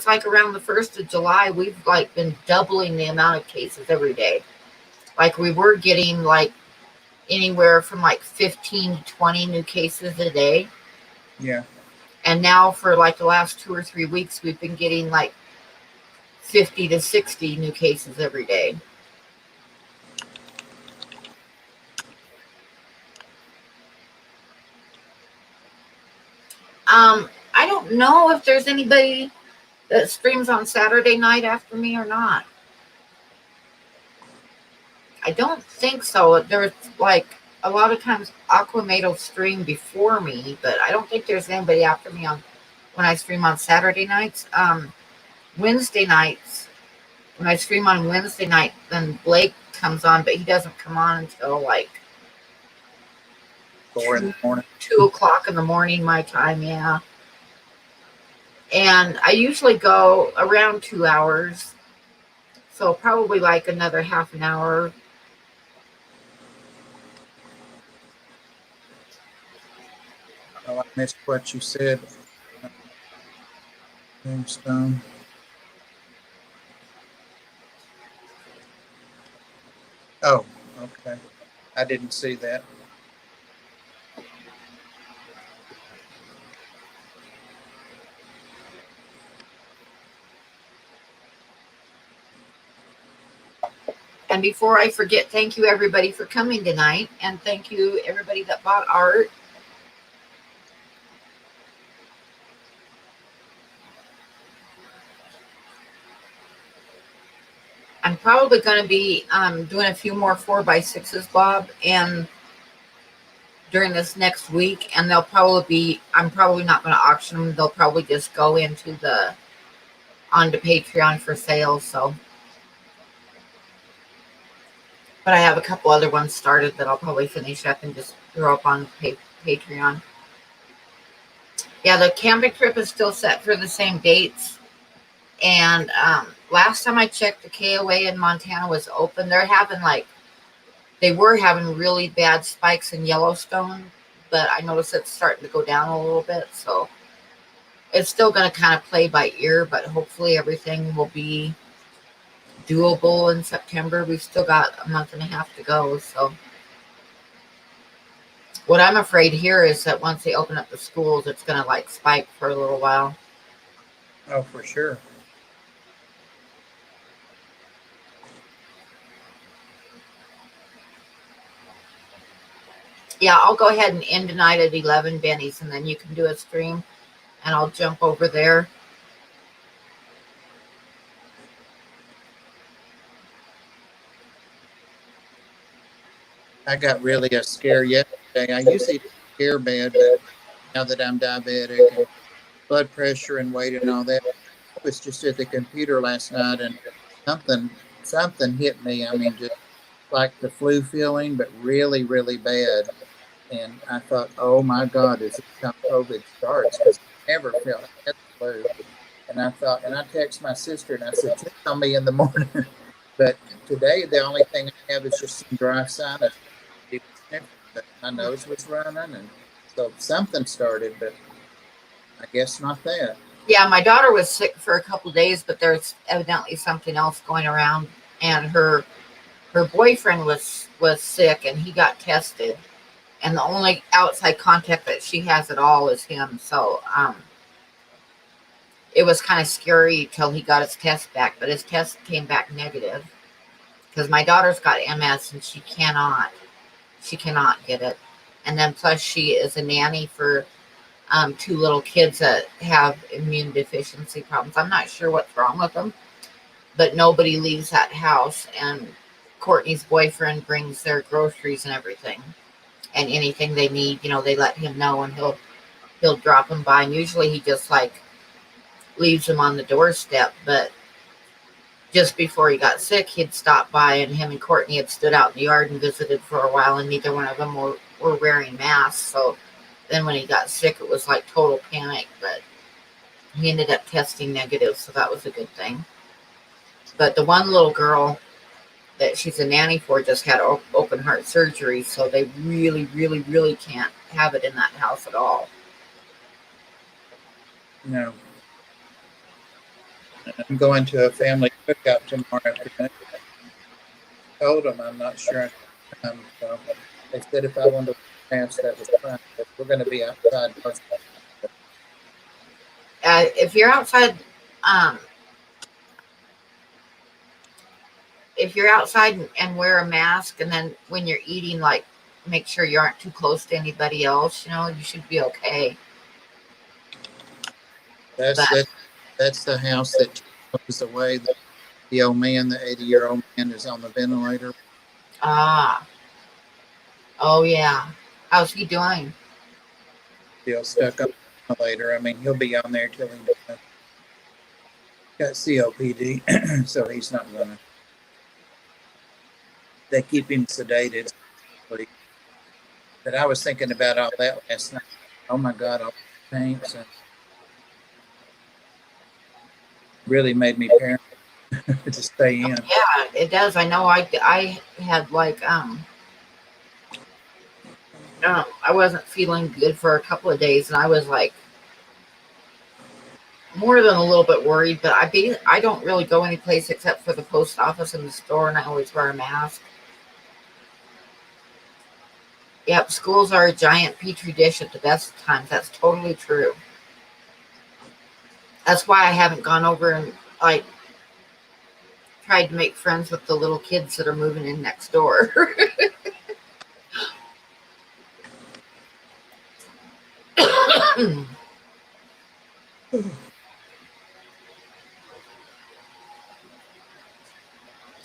Speaker 1: like around the 1st of July, we've like been doubling the amount of cases every day. Like we were getting like anywhere from like 15 to 20 new cases a day.
Speaker 2: Yeah.
Speaker 1: And now for like the last 2 or 3 weeks, we've been getting like 50 to 60 new cases every day. I don't know if there's anybody that streams on Saturday night after me or not. I don't think so. There's like a lot of times Aquamate will stream before me, but I don't think there's anybody after me on when I stream on Saturday nights. Wednesday nights, when I stream on Wednesday night, then Blake comes on, but he doesn't come on until like
Speaker 2: 4 in the morning.
Speaker 1: 2 o'clock in the morning, my time, yeah. And I usually go around 2 hours. So probably like another half an hour.
Speaker 2: Oh, I missed what you said. Moonstone. Oh, okay. I didn't see that.
Speaker 1: And before I forget, thank you everybody for coming tonight. And thank you everybody that bought art. I'm probably going to be doing a few more 4x6s, Bob, and during this next week. And they'll probably be, I'm probably not going to auction them. They'll probably just go into onto Patreon for sale. So, but I have a couple other ones started that I'll probably finish up and just throw up on Patreon. Yeah, the camping trip is still set for the same dates. And last time I checked, the KOA in Montana was open. They were having really bad spikes in Yellowstone, but I noticed it's starting to go down a little bit. So it's still going to kind of play by ear, but hopefully everything will be doable in September. We've still got a month and a half to go. So what I'm afraid here is that once they open up the schools, it's going to like spike for a little while.
Speaker 2: Oh, for sure.
Speaker 1: Yeah, I'll go ahead and end tonight at 11, Benny's, and then you can do a stream and I'll jump over there.
Speaker 2: I got really a scare yesterday. I usually don't scare bad, but now that I'm diabetic and blood pressure and weight and all that, I was just at the computer last night and something something hit me. I mean, just like the flu feeling, but really, really bad. And I thought, oh my God, is this how COVID starts? Because I never felt I had the flu. And I thought, and I texted my sister and I said, check on me in the morning. But today, the only thing I have is just some dry sinus. But my nose was running, and so something started, but I guess not that.
Speaker 1: Yeah, my daughter was sick for a couple of days, but there's evidently something else going around. And her boyfriend was sick, and he got tested. And the only outside contact that she has at all is him. So it was kind of scary till he got his test back, but his test came back negative because my daughter's got MS and she cannot get it. And then plus she is a nanny for two little kids that have immune deficiency problems. I'm not sure what's wrong with them, but nobody leaves that house. And Courtney's boyfriend brings their groceries and everything, and anything they need, they let him know, and he'll drop them by. And usually he just like leaves them on the doorstep. But just before he got sick, he'd stop by, and him and Courtney had stood out in the yard and visited for a while, and neither one of them were wearing masks. So then when he got sick, it was like total panic, but he ended up testing negative, so that was a good thing. But the one little girl that she's a nanny for just had open heart surgery, so they really, really, really can't have it in that house at all.
Speaker 2: No, I'm going to a family cookout tomorrow afternoon. I told them I'm not sure I can come, so they said if I wanted to pass, that was fine. But we're going to be outside most of the
Speaker 1: If you're outside, um, if you're outside and wear a mask, and then when you're eating, like make sure you aren't too close to anybody else, you should be okay.
Speaker 2: That's
Speaker 1: But
Speaker 2: that's the house that was away. The old man, the 80-year-old man, is on the ventilator.
Speaker 1: ah, oh yeah, how's he doing?
Speaker 2: Still stuck on the ventilator. I mean, he'll be on there till he does. Got COPD, so he's not gonna. They keep him sedated. But I was thinking about all that last night. Oh my God, all the paints and really made me paranoid to stay in.
Speaker 1: Yeah, it does. I know. I had like I wasn't feeling good for a couple of days, and I was like more than a little bit worried. But I don't really go any place except for the post office and the store, and I always wear a mask. Yep, schools are a giant petri dish at the best of times. That's totally true. That's why I haven't gone over and like tried to make friends with the little kids that are moving in next door.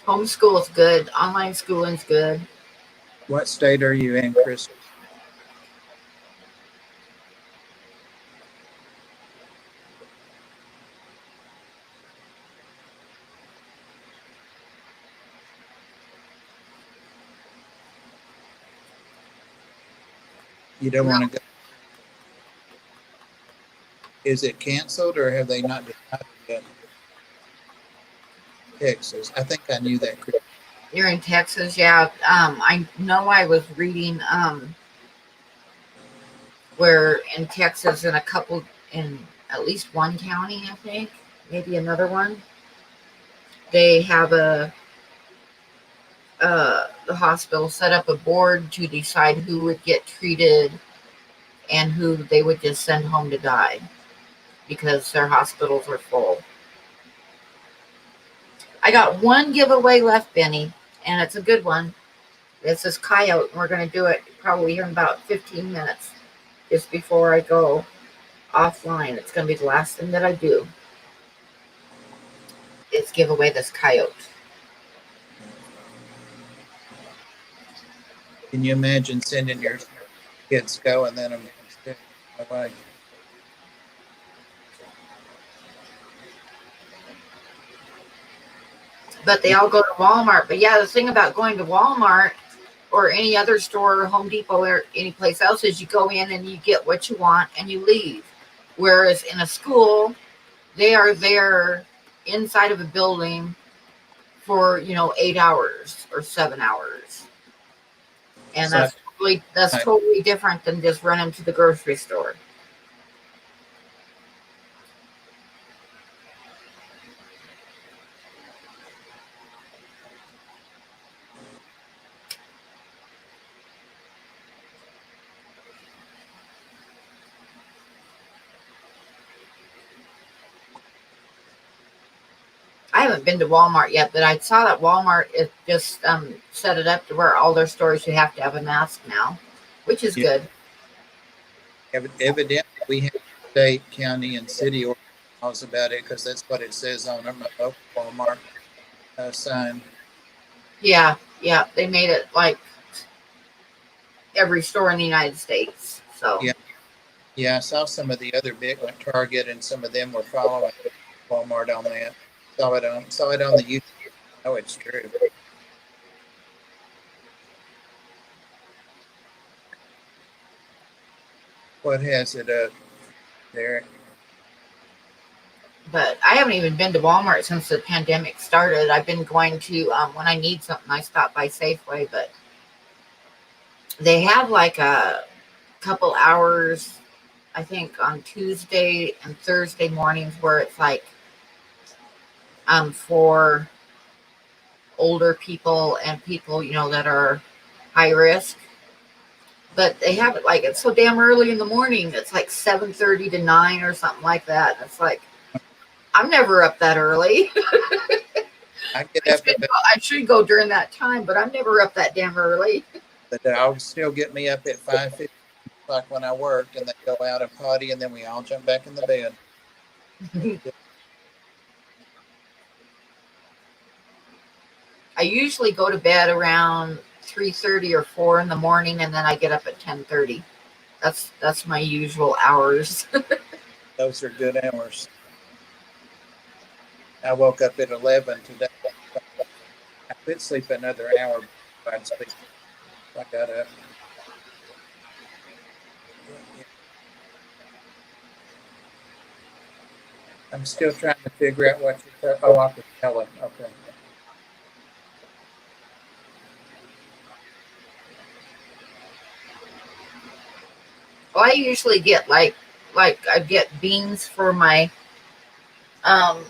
Speaker 1: Homeschool is good. Online schooling's good.
Speaker 2: What state are you in, Chris? You don't want to go. Is it canceled or have they not decided yet? Texas. I think I knew that.
Speaker 1: You're in Texas, yeah. I know I was reading where in Texas, in a couple, in at least one county, I think, maybe another one, they have the hospital set up a board to decide who would get treated and who they would just send home to die because their hospitals are full. I got one giveaway left, Benny, and it's a good one. It's this coyote, and we're going to do it probably in about 15 minutes just before I go offline. It's going to be the last thing that I do is give away this coyote.
Speaker 2: Can you imagine sending your kids go and then I'm sick? Bye-bye.
Speaker 1: But they all go to Walmart. But yeah, the thing about going to Walmart or any other store, Home Depot, or any place else, is you go in and you get what you want and you leave. Whereas in a school, they are there inside of a building for 8 hours or 7 hours, and
Speaker 2: So
Speaker 1: that's totally different than just running to the grocery store. I haven't been to Walmart yet, but I saw that Walmart is just set it up to where all their stores you have to have a mask now, which is
Speaker 2: yeah,
Speaker 1: good.
Speaker 2: evidently we have state, county, and city laws about it because that's what it says on our local Walmart sign.
Speaker 1: Yeah, yeah, they made it like every store in the United States. So
Speaker 2: Yeah, yeah. I saw some of the other big like Target and some of them were following Walmart on that. Saw it on the YouTube. Oh, it's true. What has it up there?
Speaker 1: but I haven't even been to Walmart since the pandemic started. I've been going to when I need something, I stop by Safeway, but they have like a couple hours, I think, on Tuesday and Thursday mornings where it's like for older people and people that are high risk. But they have it like it's so damn early in the morning. It's like 7:30 to 9 or something like that. It's like I'm never up that early.
Speaker 2: I get up about
Speaker 1: I should go during that time, but I'm never up that damn early.
Speaker 2: the dogs still get me up at 5:50 like when I worked, and they go out and potty, and then we all jump back in the bed.
Speaker 1: I usually go to bed around 3:30 or 4 in the morning, and then I get up at 10:30. That's my usual hours.
Speaker 2: Those are good hours. I woke up at 11 today. I could sleep another hour before I'd sleep. I got up. I'm still trying to figure out what you're. Oh, I can tell it. Okay.
Speaker 1: Well, I usually get like I get beans for my um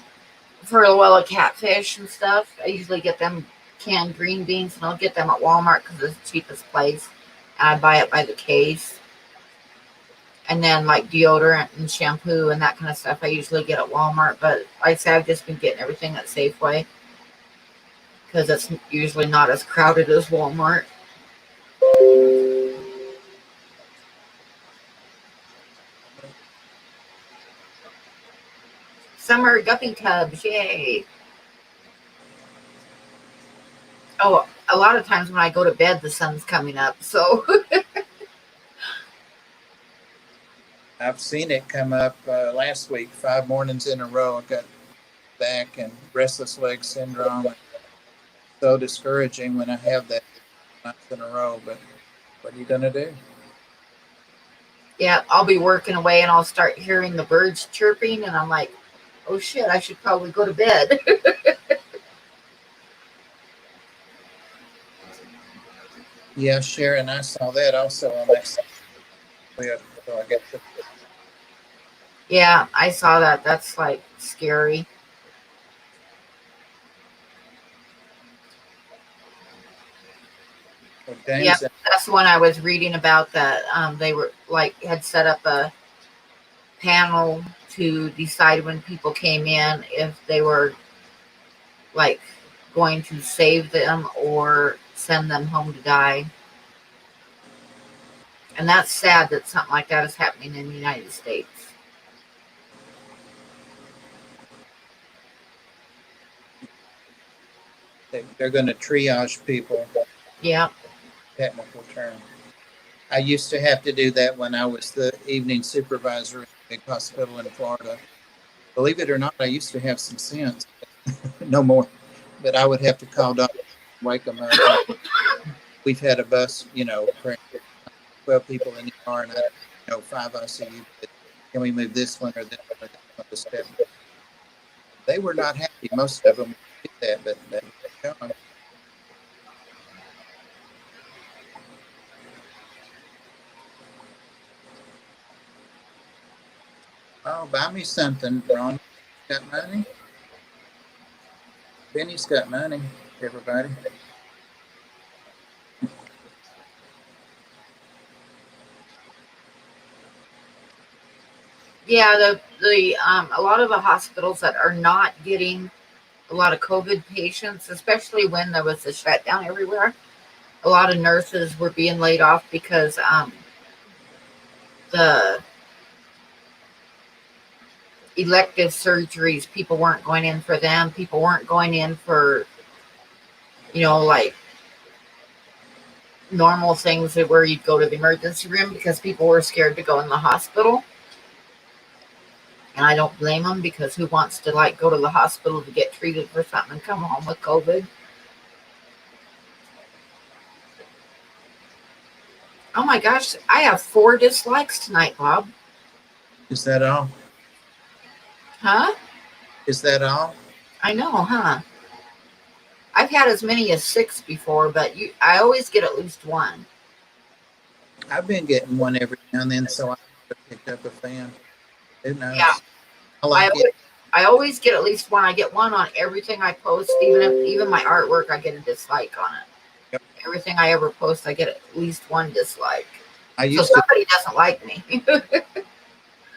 Speaker 1: for a catfish and stuff. I usually get them canned green beans, and I'll get them at Walmart because it's the cheapest place. And I buy it by the case. And then like deodorant and shampoo and that kind of stuff, I usually get at Walmart. But like I say, I've just been getting everything at Safeway because it's usually not as crowded as Walmart. Summer guppy tubs, yay! Oh, a lot of times when I go to bed, the sun's coming up. So
Speaker 2: I've seen it come up last week, 5 mornings in a row. I got back and restless leg syndrome. It's so discouraging when I have that nights in a row. But what are you gonna do?
Speaker 1: Yeah, I'll be working away and I'll start hearing the birds chirping, and I'm like, oh shit, I should probably go to bed.
Speaker 2: Yeah, Sharon, I saw that also on that site. So I guess
Speaker 1: Yeah, I saw that. That's like scary.
Speaker 2: well,
Speaker 1: Yeah,
Speaker 2: James,
Speaker 1: that's the one I was reading about, that they were like had set up a panel to decide when people came in if they were like going to save them or send them home to die. And that's sad that something like that is happening in the United States.
Speaker 2: they're going to triage people,
Speaker 1: Yeah.
Speaker 2: technical term. I used to have to do that when I was the evening supervisor at a big hospital in Florida. Believe it or not, I used to have some sense. No more. But I would have to call doctor, wake them up. And we've had a bus, 12 people in the car, and I, 5 ICU beds. Can we move this one or this one or this one to step? They were not happy. Most of them did that, but that was their job. Oh, buy me something, Ron. Got money? Benny's got money, everybody.
Speaker 1: Yeah, the a lot of the hospitals that are not getting a lot of COVID patients, especially when there was a shutdown everywhere. A lot of nurses were being laid off because the elective surgeries, people weren't going in for them. People weren't going in for, like normal things where you'd go to the emergency room because people were scared to go in the hospital. And I don't blame them, because who wants to like go to the hospital to get treated for something and come home with COVID? Oh my gosh, I have 4 dislikes tonight, Bob.
Speaker 2: Is that all?
Speaker 1: Huh?
Speaker 2: Is that all?
Speaker 1: I know, huh? I've had as many as 6 before, but I always get at least one.
Speaker 2: I've been getting one every now and then, so I picked up a fan. Who
Speaker 1: Yeah,
Speaker 2: knows? I
Speaker 1: I
Speaker 2: like it.
Speaker 1: always, I always get at least one. I get one on everything I post, even my artwork. I get a dislike on it.
Speaker 2: Yep.
Speaker 1: Everything I ever post, I get at least one dislike.
Speaker 2: I
Speaker 1: So
Speaker 2: used to
Speaker 1: somebody doesn't like me.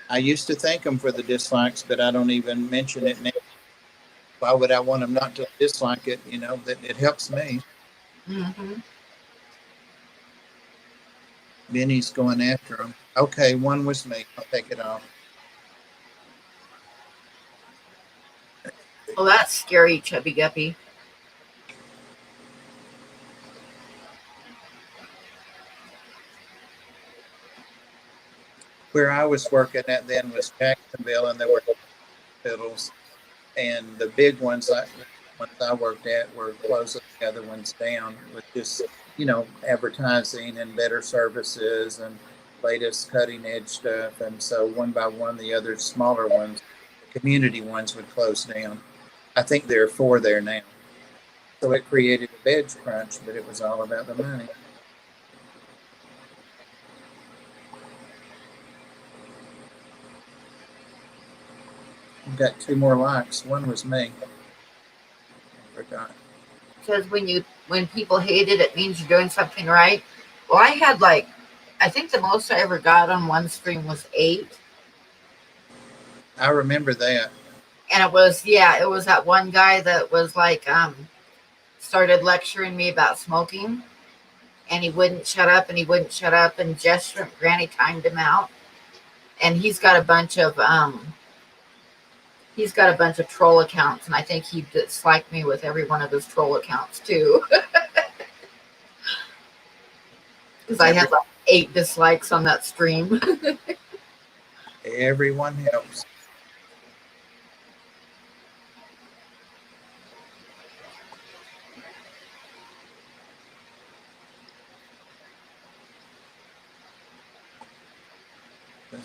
Speaker 2: I used to thank them for the dislikes, but I don't even mention it now. Why would I want them not to dislike it? That it helps me.
Speaker 1: Hmm.
Speaker 2: Benny's going after them. Okay, one was me. I'll take it off.
Speaker 1: Well, that's scary, Chubby Guppy.
Speaker 2: Where I was working at then was Jacksonville, and there were hospitals, and the big ones, I worked at, were closing the other ones down with just advertising and better services and latest cutting edge stuff. And so one by one, the other smaller ones, the community ones, would close down. I think there are 4 there now. So it created a bed crunch, but it was all about the money. We've got 2 more likes. One was me. I forgot.
Speaker 1: Because when people hate it, it means you're doing something right. Well, I had I think the most I ever got on one stream was 8.
Speaker 2: I remember that.
Speaker 1: And it was that one guy that was started lecturing me about smoking, and he wouldn't shut up and he wouldn't shut up, and Jess Shrimp Granny timed him out. And he's got a bunch of troll accounts, and I think he disliked me with every one of his troll accounts too. Because I
Speaker 2: Every
Speaker 1: had 8 dislikes on that stream.
Speaker 2: Everyone helps.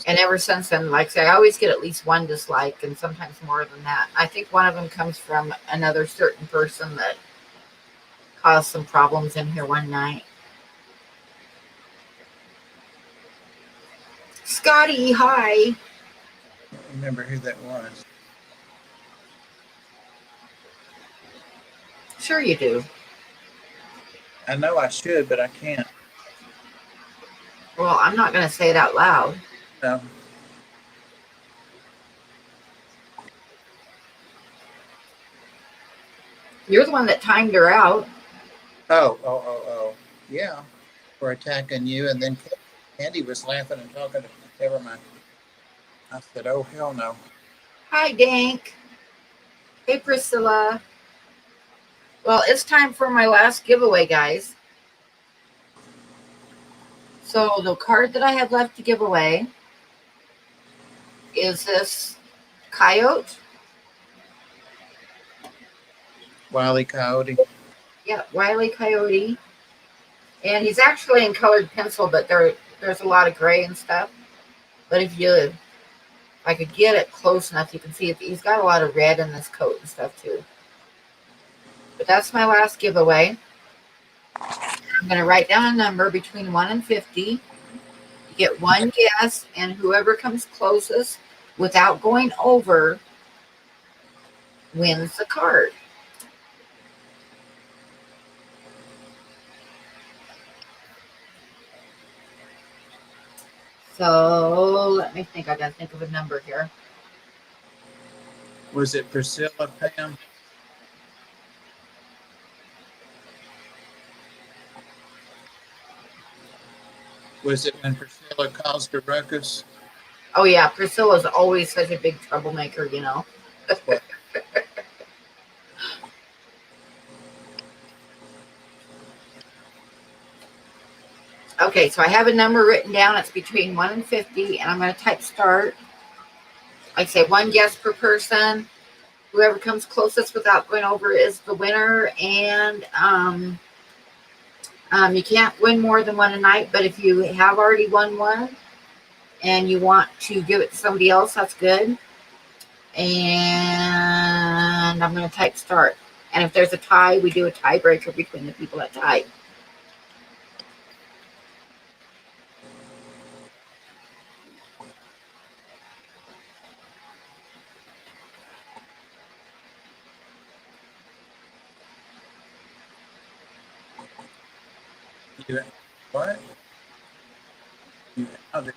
Speaker 1: And ever since then, like I say, I always get at least one dislike and sometimes more than that. I think one of them comes from another certain person that caused some problems in here one night. Scotty, hi.
Speaker 2: I don't remember who that was.
Speaker 1: Sure you do.
Speaker 2: I know I should, but I can't.
Speaker 1: Well, I'm not going to say it out loud.
Speaker 2: No.
Speaker 1: You're the one that timed her out.
Speaker 2: Oh. Yeah. For attacking you. And then Candy was laughing and talking to never mind. I said, oh, hell no.
Speaker 1: Hi, Dank. Hey, Priscilla. Well, it's time for my last giveaway, guys. So the card that I have left to give away is this coyote.
Speaker 2: Wile E. Coyote.
Speaker 1: Yeah, Wile E. Coyote. And he's actually in colored pencil, but there's a lot of gray and stuff. But if I could get it close enough, you can see he's got a lot of red in this coat and stuff too. But that's my last giveaway. I'm going to write down a number between 1 and 50. You get one guess, and whoever comes closest without going over wins the card. So let me think. I got to think of a number here.
Speaker 2: Was it Priscilla, Pam? Was it when Priscilla caused a ruckus?
Speaker 1: Oh, yeah. Priscilla's always such a big troublemaker, you know. Okay, so I have a number written down. It's between 1 and 50, and I'm going to type start. Like I say, one guess per person. Whoever comes closest without going over is the winner. And you can't win more than one a night, but if you have already won one and you want to give it to somebody else, that's good. And I'm going to type start. And if there's a tie, we do a tiebreaker between the people that tie.
Speaker 2: What? You have it.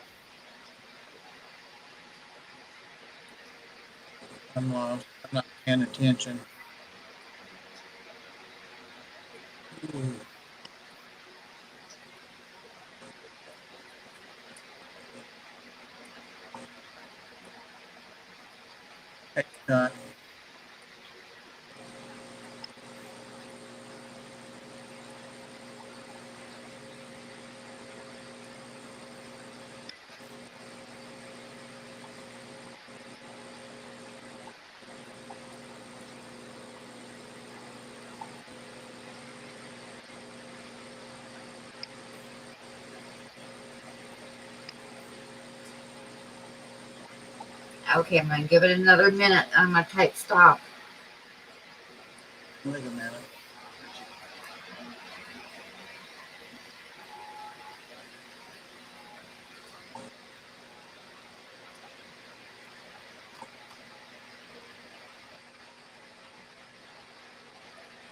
Speaker 2: I'm lost. I'm not paying attention. Ooh. Hey, Scott.
Speaker 1: Okay, I'm going to give it another minute. I'm going to type stop.
Speaker 2: Wait a minute.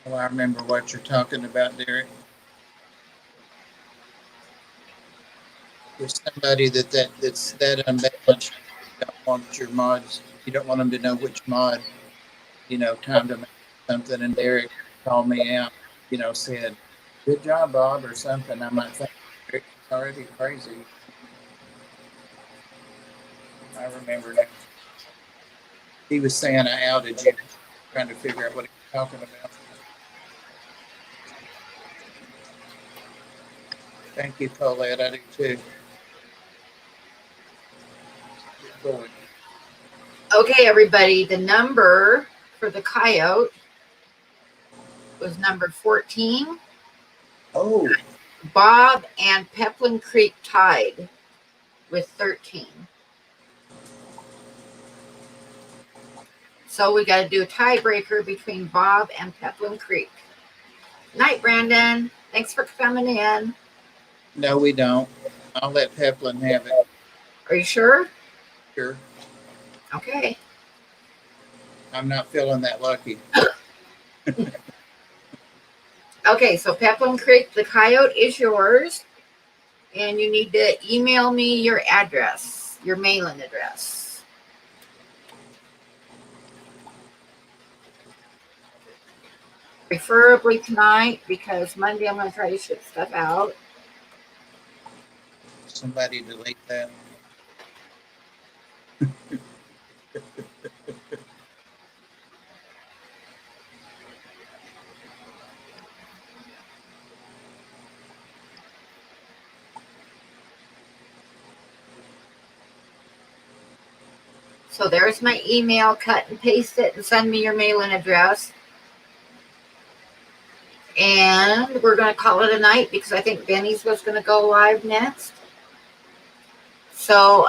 Speaker 2: Oh, I remember what you're talking about, Derek. There's somebody that's that unbalanced. You don't want your mods. You don't want them to know which mod. Time to make something. And Derek called me out. Said, "Good job, Bob," or something. I'm not thinking Derek's already crazy. I remember that. He was saying I outed you, trying to figure out what he was talking about. Thank you, Colette. I do too. Good boy.
Speaker 1: Okay, everybody, the number for the coyote was number 14.
Speaker 2: Oh,
Speaker 1: Bob and Peplin Creek tied with 13. So we got to do a tiebreaker between Bob and Peplin Creek. Night, Brandon. Thanks for coming in.
Speaker 2: No, we don't. I'll let Peplin have it.
Speaker 1: Are you sure?
Speaker 2: Sure.
Speaker 1: Okay.
Speaker 2: I'm not feeling that lucky.
Speaker 1: Okay, so Peplin Creek, the coyote is yours. And you need to email me your address, your mailing address. Preferably tonight, because Monday I'm going to try to ship stuff out.
Speaker 2: Somebody delete that.
Speaker 1: So there's my email. Cut and paste it and send me your mailing address. And we're going to call it a night because I think Benny's was going to go live next. So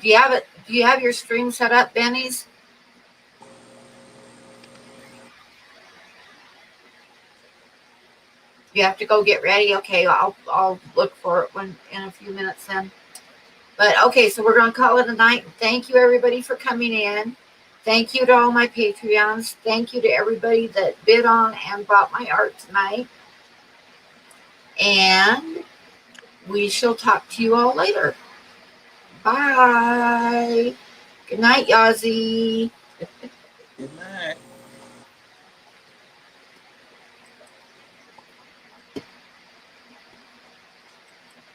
Speaker 1: do you have it? Do you have your stream set up, Benny's? You have to go get ready. Okay, I'll look for it in a few minutes then. But okay, so we're going to call it a night. Thank you, everybody, for coming in. Thank you to all my Patreons. Thank you to everybody that bid on and bought my art tonight. And we shall talk to you all later. Bye. Good night, Yazzie.
Speaker 2: Good night.